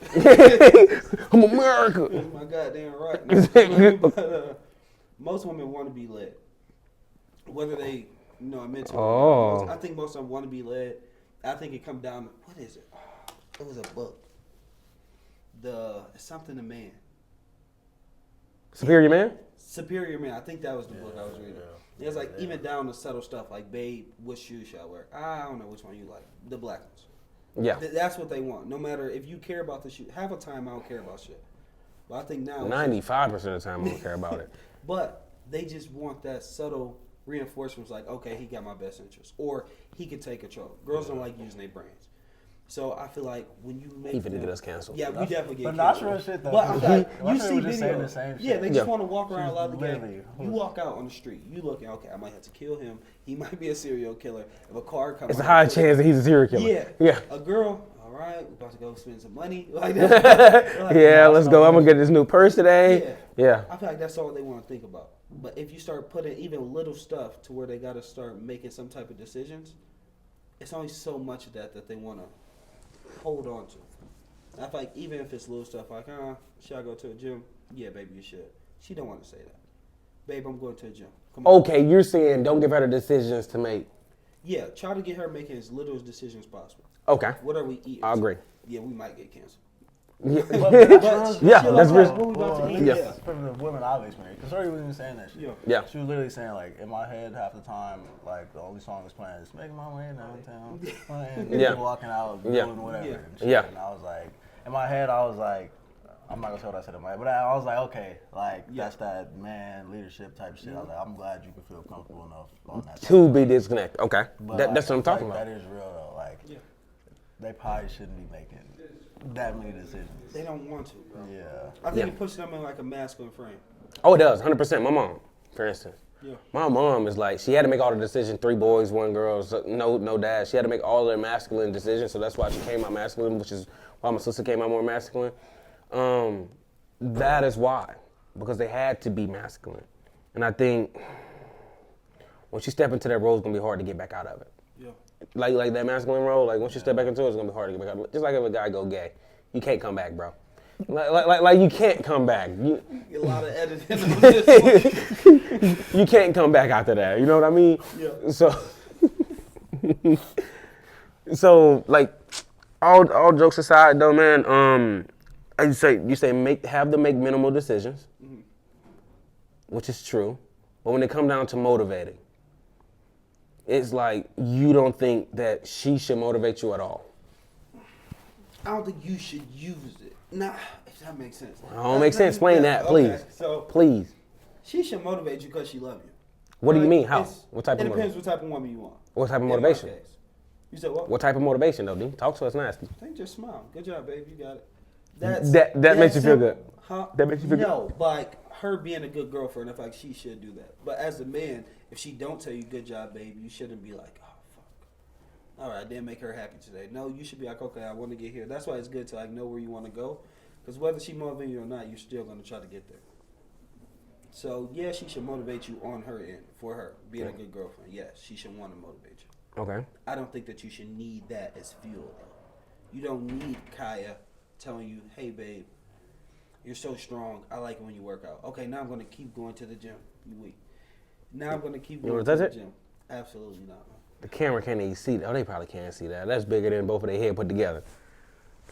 I'm America. That's my goddamn right. But, most women want to be led, whether they, admit to it. Oh. I think most of them want to be led. I think it comes down to, what is it? It was a book. It's something to man. Superior man? Superior Man. I think that was the book I was reading. It was like even down to subtle stuff like, babe, what shoes shall I wear? I don't know which one you like. The black ones. Yeah. That's what they want. No matter if you care about the shoe. Half the time I don't care about shit. But I think now 95% of the time I don't care about it. But they just want that subtle reinforcement. Like, okay, he got my best interest, or he can take control. Girls don't like using their brains. So I feel like when you make He finna get us canceled. Yeah, we definitely get But canceled. that's real shit though. But I'm like, you see just saying the videos. same shit. Yeah, they just Yeah. want to walk around loud literally- together. You walk out on the street, you looking, okay, I might have to kill him. He might be a serial killer. If a car comes, It's a high chance that he's a serial killer. Yeah, Yeah. A girl, all right, we're about to go spend some money. Like that. Like, Yeah, let's go. I'm gonna get this new purse today. Yeah. I feel like that's all they want to think about. But if you start putting even little stuff to where they got to start making some type of decisions, it's only so much of that they want to hold on to. I feel like even if it's little stuff like, should I go to a gym? Yeah, baby, you should. She don't want to say that. Babe, I'm going to a gym. Come on. Okay, you're saying don't give her the decisions to make. Yeah, try to get her making as little decisions possible. Okay. What are we eating? I agree. Yeah, we might get canceled. Yeah, Yeah, that's real. What we about to eat? Yeah. From the women I've experienced. Because Shorty wasn't even saying that shit. Yeah. Yeah. She was literally saying, like, in my head, half the time, like, the only song that's playing is Making My Way Downtown. And Yeah. walking out, Yeah. doing whatever. Yeah. And shit. Yeah. And I was like, in my head, I was like, I'm not going to say what I said in my head, but I was like, okay, like, that's that man leadership type shit. I was like, I'm glad you can feel comfortable enough on that. To be disconnected. Okay. But, That's what I'm talking like, about. That is real, though. Like, they probably shouldn't be making that many decisions. They don't want to, bro. Yeah. I think Yeah. it puts them in like a masculine frame. Oh, it does. 100%. My mom, for instance. Yeah. My mom is like, she had to make all the decisions, 3 boys, 1 girl, so no dad. She had to make all their masculine decisions, so that's why she came out masculine, which is why my sister came out more masculine. That is why, because they had to be masculine. And I think once you step into that role, it's gonna be hard to get back out of it. Yeah. Like that masculine role, like once you step back into it, it's gonna be hard to get back out of it. Just like if a guy go gay, you can't come back, bro. Like you can't come back. You Get a lot of editing on this one. you can't come back after that. You know what I mean? Yeah. So like all jokes aside though, man, you say have them make minimal decisions, which is true. But when it comes down to motivating, it's like you don't think that she should motivate you at all. I don't think you should use it. Nah, if that makes sense. It don't make sense. Explain that, please. Okay, so Please. she should motivate you because she loves you. What do you Right? mean? How? It's- What type it of depends motivation? what type of woman you want. What type of In my motivation? case. You said what? What type of motivation though, D? Talk to us nasty. I think just smile. Good job, babe. You got it. That makes you feel simple. good. Huh? That makes you feel good? No, like her being a good girlfriend, I feel like she should do that. But as a man, if she don't tell you good job, babe, you shouldn't be like, oh fuck. All right, I didn't make her happy today. No, you should be like, okay, I want to get here. That's why it's good to like know where you want to go, because whether she motivates you or not, you're still gonna try to get there. So yeah, she should motivate you on her end for her being a good girlfriend. Yes, she should want to motivate you. Okay. I don't think that you should need that as fuel, though. You don't need Kaya telling you, hey, babe, you're so strong. I like it when you work out. Okay, now I'm going to keep going to the gym. You weak. Now I'm going to keep You going wanna to touch the it? gym. Absolutely not. The camera can't even see that. Oh, they probably can't see that. That's bigger than both of their head put together.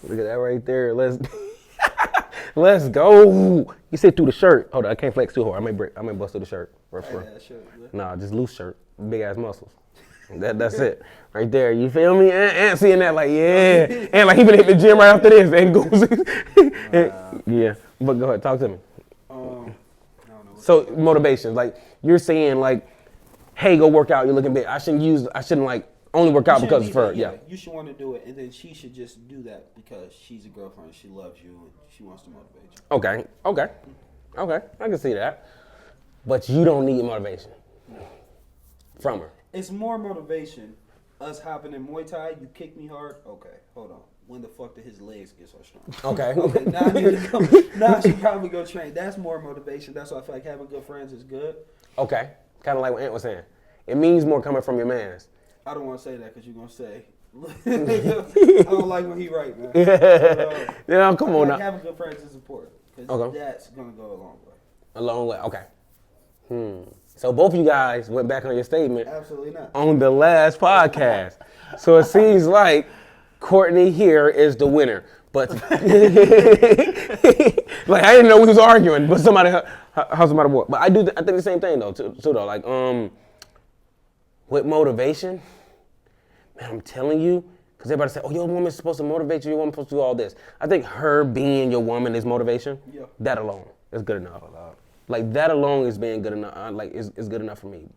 Look at that right there. Let's go. You sit through the shirt. Hold on, I can't flex too hard. I may bust through the shirt. Rough. Yeah, sure. Nah, just loose shirt. Big ass muscles. That's it. Right there. You feel me? And seeing that like, yeah. And like he been hitting the gym right after this and goes. Yeah. But go ahead, talk to me. I don't know. So motivations, like you're saying like, hey, go work out, you're looking big. I shouldn't like only work out You because shouldn't of her. need that, Yeah. You should want to do it, and then she should just do that because she's a girlfriend. She loves you, and she wants to motivate you. Okay. I can see that. But you don't need motivation from her. It's more motivation. Us hopping in Muay Thai, you kick me hard. Okay, hold on. When the fuck did his legs get so strong? Okay. Now I need to come. Now I should probably go train. That's more motivation. That's why I feel like having good friends is good. Okay. Kind of like what Ant was saying. It means more coming from your mans. I don't want to say that because you're gonna say. I don't like when he right, man. Yeah, come on now. Having good friends is important because that's gonna go a long way. A long way. Okay. So both of you guys went back on your statement. Absolutely not. On the last podcast. So it seems like Courtney here is the winner. But like I didn't know we was arguing, but how's somebody work? But I think the same thing though too though. Like with motivation, man, I'm telling you, because everybody say, oh, your woman's supposed to motivate you, your woman's supposed to do all this. I think her being your woman is motivation. Yeah. That alone is good enough. Like that alone is being good enough. Like is good enough for me.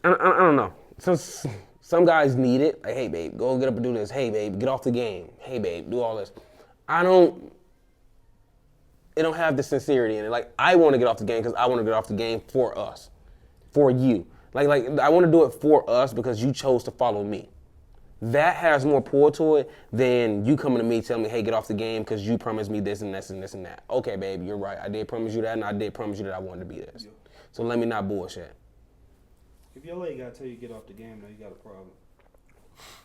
I don't know. Some guys need it. Like, hey babe, go get up and do this. Hey babe, get off the game. Hey babe, do all this. It don't have the sincerity in it. Like I want to get off the game because I want to get off the game for us, for you. Like I want to do it for us because you chose to follow me. That has more pull to it than you coming to me telling me, hey, get off the game because you promised me this and this and this and that. Okay, babe, you're right. I did promise you that, and I did promise you that I wanted to be this. Yeah. So let me not bullshit. If your lady got to tell you get off the game, now you got a problem.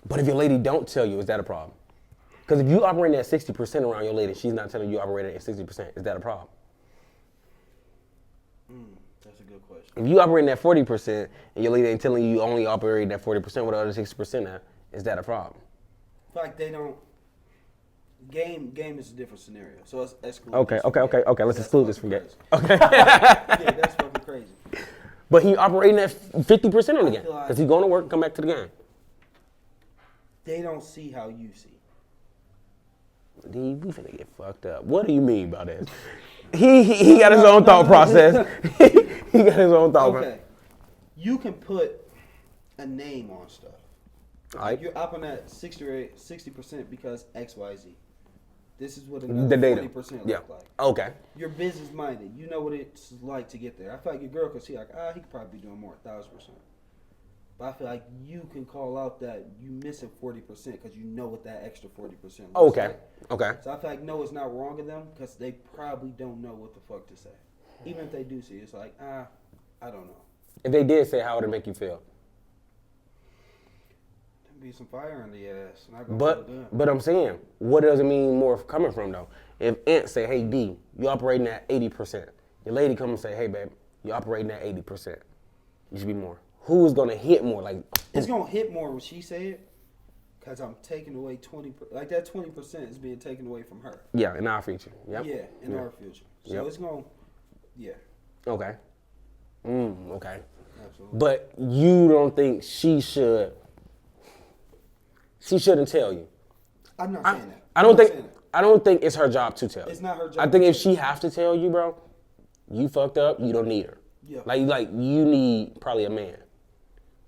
But if your lady don't tell you, is that a problem? Because if you operating at 60% around your lady, she's not telling you operating at 60%, is that a problem? That's a good question. If you operating at 40% and your lady ain't telling you only operating at 40% with the other 60% at, is that a problem? Like they don't. Game is a different scenario. So let's exclude. Okay. Let's exclude this from game. Okay. Yeah, that's fucking crazy. But he operating at 50% on the game because he going to work and come back to the game. They don't see how you see. We finna get fucked up. What do you mean by this? He got his own thought process. He got his own thought process. Okay. You can put a name on stuff. Like you're up on that 60% because XYZ. This is what another 40% look like. Okay. You're business minded. You know what it's like to get there. I feel like your girl could see like, he could probably be doing more, 1,000%. But I feel like you can call out that you missing 40% because you know what that extra 40% looks like. Okay. So I feel like no, it's not wrong of them because they probably don't know what the fuck to say. Even if they do see it, it's like, I don't know. If they did say, how would it make you feel? Be some fire in the ass. But I'm saying, what does it mean more coming from though? If Ant say, hey D, you operating at 80%. Your lady come and say, hey babe, you operating at 80%. You should be more. Who's gonna hit more? Like it's gonna hit more when she say it, cause I'm taking away 20. Like that 20% is being taken away from her. Yeah, in our future. Yep. Yeah, in our future. So it's gonna, yeah. Okay. Okay. Absolutely. But you don't think she should? She shouldn't tell you. I'm not saying that. I don't think it's her job to tell. It's not her job. I think if she have to tell you, bro, you fucked up. You don't need her. Yeah. Like you need probably a man.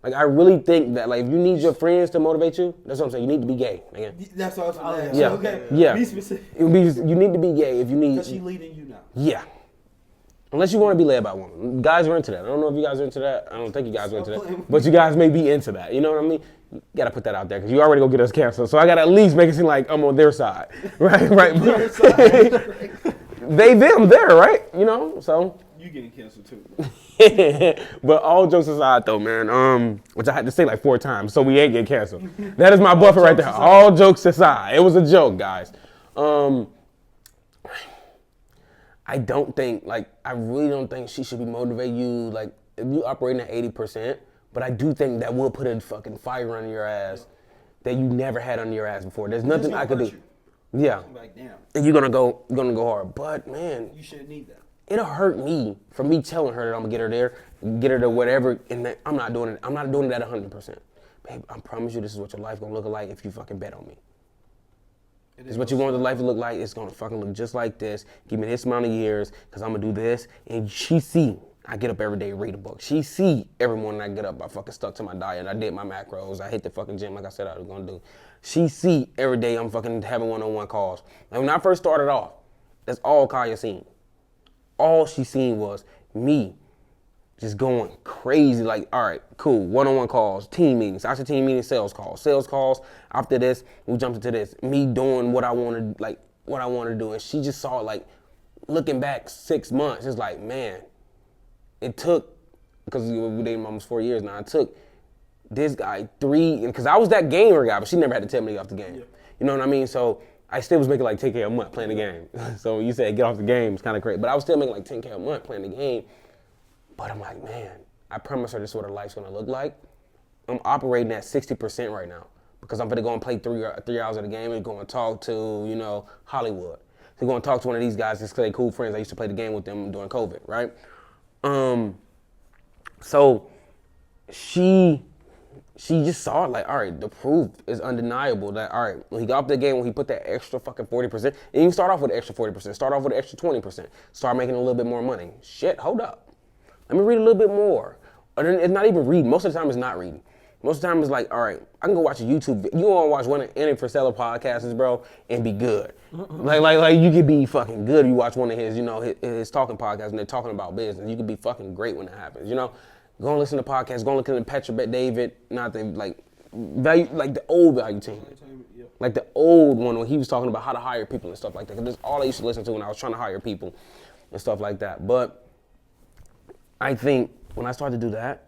Like I really think that like if you need your friends to motivate you, that's what I'm saying. You need to be gay. Again. That's what I was saying. Yeah. Okay. Yeah. Be specific. You need to be gay if you need. Because she leading you now. Yeah. Unless you want to be led by a woman. Guys are into that. I don't know if you guys are into that. I don't think you guys are into that. But you guys may be into that. You know what I mean? You got to put that out there because you already going to get us canceled. So I got to at least make it seem like I'm on their side. Right? They, them, there, right? You know? So. You getting canceled too. But all jokes aside though, man, which I had to say like 4 times so we ain't get canceled. That is my buffer right there. All jokes aside. It was a joke, guys. I really don't think she should be motivating you. Like, if you operating at 80%, but I do think that will put a fucking fire under your ass that you never had under your ass before. There's nothing I could do. Yeah. Like, damn. And you're gonna go hard. But man, you shouldn't need that. It'll hurt me for me telling her that I'm gonna get her there, get her to whatever, and that I'm not doing it. I'm not doing it at 100%. Babe, I promise you this is what your life gonna look like if you fucking bet on me. It's what you want the life to look like. It's gonna fucking look just like this. Give me this amount of years, cause I'm gonna do this. And she see I get up every day, read a book. She see every morning I get up, I fucking stuck to my diet. I did my macros. I hit the fucking gym like I said I was gonna do. She see every day I'm fucking having one-on-one calls. And when I first started off, that's all Kaya seen. All she seen was me just going crazy. Like, all right, cool, one-on-one calls, team meetings. After team meetings, sales calls. Sales calls, after this, we jumped into this. Me doing what I wanted, like, what I wanted to do. And she just saw, like, looking back 6 months, it's like, man, it took, because we dated almost 4 years now, it took this guy 3, because I was that gamer guy, but she never had to tell me to get off the game. Yeah. You know what I mean? So I still was making like 10K a month playing the game. So when you said get off the game, it's kind of crazy. But I was still making like 10K a month playing the game. But I'm like, man, I promised her this is what her life's gonna look like. I'm operating at 60% right now because I'm gonna go and play 3 hours of the game and go and talk to, you know, Hollywood. So go and talk to one of these guys just because they cool friends. I used to play the game with them during COVID, right? So she just saw it like, all right, the proof is undeniable that, all right, when he got up the game, when he put that extra fucking 40%, and you can start off with the extra 40%, start off with the extra 20%, start making a little bit more money. Shit, hold up. Let me read a little bit more. Or then it's not even reading. Most of the time it's not reading. Most of the time it's like, all right, I can go watch a YouTube video. You want to watch one of Any for Seller podcasts, bro, and be good. Like you could be fucking good if you watch one of his, you know, his talking podcasts and they're talking about business. You could be fucking great when that happens, you know? Go and listen to podcasts. Go and look at the Petra Bet David, not the like value, like the old value team, like the old one when he was talking about how to hire people and stuff like that. Cause that's all I used to listen to when I was trying to hire people and stuff like that. But I think when I started to do that,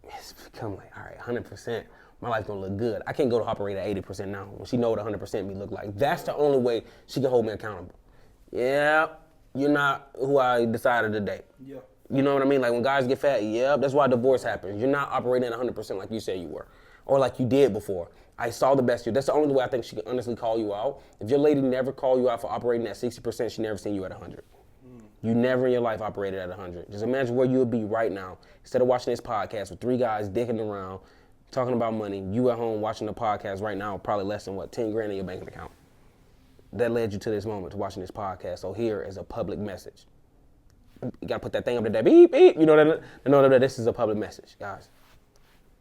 it's become like, all right, 100%. My life's gonna look good. I can't go to operate at 80% now. When she know what 100% me look like, that's the only way she can hold me accountable. Yeah, you're not who I decided to date. Yeah. You know what I mean? Like when guys get fat, yeah, that's why divorce happens. You're not operating at 100% like you said you were, or like you did before. I saw the best you. That's the only way I think she can honestly call you out. If your lady never called you out for operating at 60%, she never seen you at 100. You never in your life operated at 100. Just imagine where you would be right now. Instead of watching this podcast with 3 guys dicking around, talking about money, you at home watching the podcast right now, probably less than 10 grand in your bank account. That led you to this moment, to watching this podcast. So here is a public message. You gotta put that thing up there, beep, beep. You know that this is a public message, guys.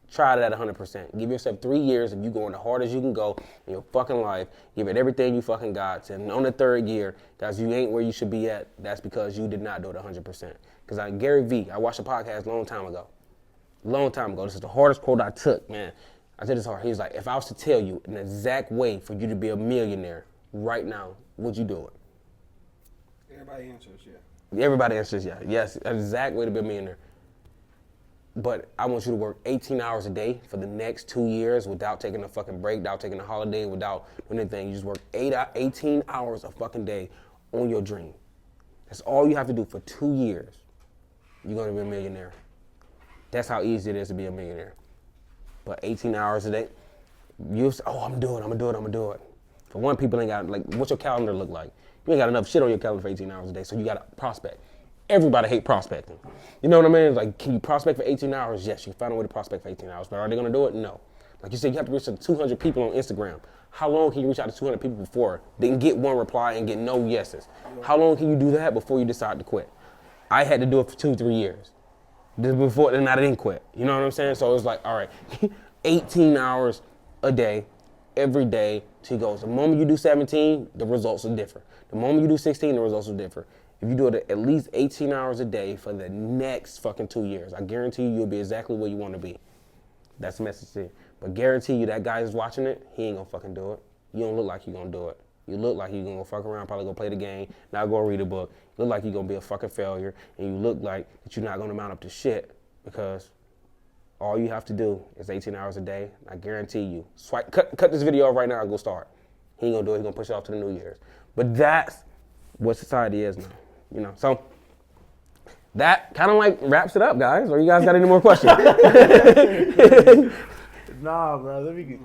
Try it at 100%. Give yourself 3 years of you going the hardest you can go in your fucking life. Give it everything you fucking got. And on the 3rd year, guys, you ain't where you should be at. That's because you did not do it 100%. Because Gary Vee, I watched a podcast a long time ago. This is the hardest quote I took, man. I said this hard. He was like, if I was to tell you an exact way for you to be a millionaire right now, would you do it? Everybody answers yeah. Everybody answers yeah. Yes, an exact way to be a millionaire. But I want you to work 18 hours a day for the next 2 years without taking a fucking break, without taking a holiday, without doing anything. You just work 18 hours a fucking day on your dream. That's all you have to do for 2 years. You're going to be a millionaire. That's how easy it is to be a millionaire. But 18 hours a day, you say, oh, I'm gonna do it. For one, people ain't got, like, what's your calendar look like? You ain't got enough shit on your calendar for 18 hours a day, so you got to prospect. Everybody hate prospecting. You know what I mean? Like, can you prospect for 18 hours? Yes, you can find a way to prospect for 18 hours, but are they gonna do it? No. Like you said, you have to reach out to 200 people on Instagram. How long can you reach out to 200 people before then get one reply and get no yeses? How long can you do that before you decide to quit? I had to do it for 2-3 years. Before then I didn't quit. You know what I'm saying? So it was like, all right, 18 hours a day, every day. She goes, the moment you do 17, the results are different. The moment you do 16, the results are different. If you do it at least 18 hours a day for the next fucking 2 years, I guarantee you, you'll be exactly where you want to be. That's the message to you. But guarantee you that guy is watching it, he ain't gonna fucking do it. You don't look like you gonna do it. You look like you gonna fuck around, probably go play the game, not go read a book. You look like you gonna be a fucking failure, and you look like that you're not gonna mount up to shit because all you have to do is 18 hours a day. I guarantee you. Cut this video off right now and go start. He ain't gonna do it. He gonna push it off to the New Year's. But that's what society is now. You know, so that kind of like wraps it up, guys. Or you guys got any more questions? Nah, bro. Let me get.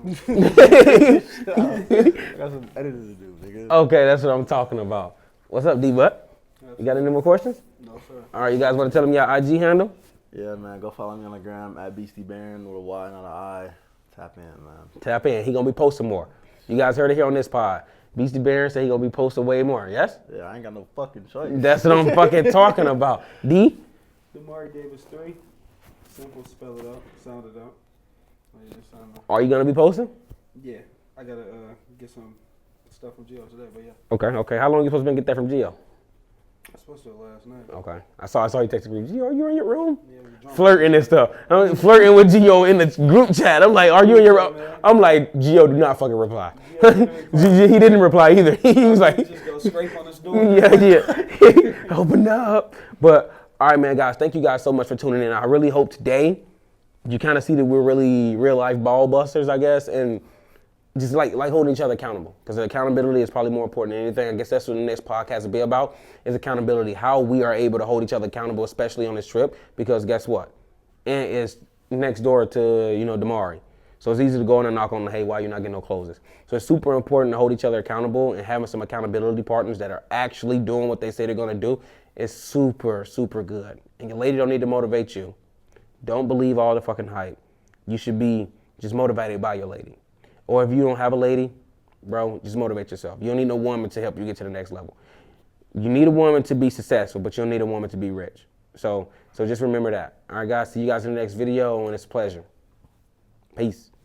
I got some editing to do, nigga. Okay, that's what I'm talking about. What's up, D-Butt? You got any more questions? No, sir. All right, you guys want to tell them your IG handle? Yeah, man. Go follow me on the gram at Beastie Baron with a Y, not an I. Tap in, man. Tap in. He gonna be posting more. You guys heard it here on this pod. Beastie Baron said he gonna be posting way more. Yes? Yeah, I ain't got no fucking choice. That's what I'm fucking talking about. D? Damari gave us 3. Simple, spell it out, sound it out. Oh, yeah, sound out. Are you gonna be posting? Yeah, I gotta get some stuff from Gio today, but yeah. Okay. How long are you supposed to get that from Gio? I was supposed to do it last night. Okay. I saw you texting me. Gio, are you in your room? Yeah, we drunk. Flirting and stuff. I'm flirting with Gio in the group chat. I'm like, are you in your room? I'm like, Gio, do not fucking reply. He didn't reply either. He was like, Just go scrape on his door. yeah. Open up. But all right, man, guys, thank you guys so much for tuning in. I really hope today you kind of see that we're really real life ball busters, I guess, and just like holding each other accountable, because accountability is probably more important than anything. I guess that's what the next podcast will be about, is accountability, how we are able to hold each other accountable, especially on this trip, because guess what? Ant is next door to, Damari. So it's easy to go in and knock on the, hey, why you're not getting no closes? So it's super important to hold each other accountable, and having some accountability partners that are actually doing what they say they're gonna do is super, super good. And your lady don't need to motivate you. Don't believe all the fucking hype. You should be just motivated by your lady. Or if you don't have a lady, bro, just motivate yourself. You don't need no woman to help you get to the next level. You need a woman to be successful, but you don't need a woman to be rich. So just remember that. All right, guys, see you guys in the next video, and it's a pleasure. Peace.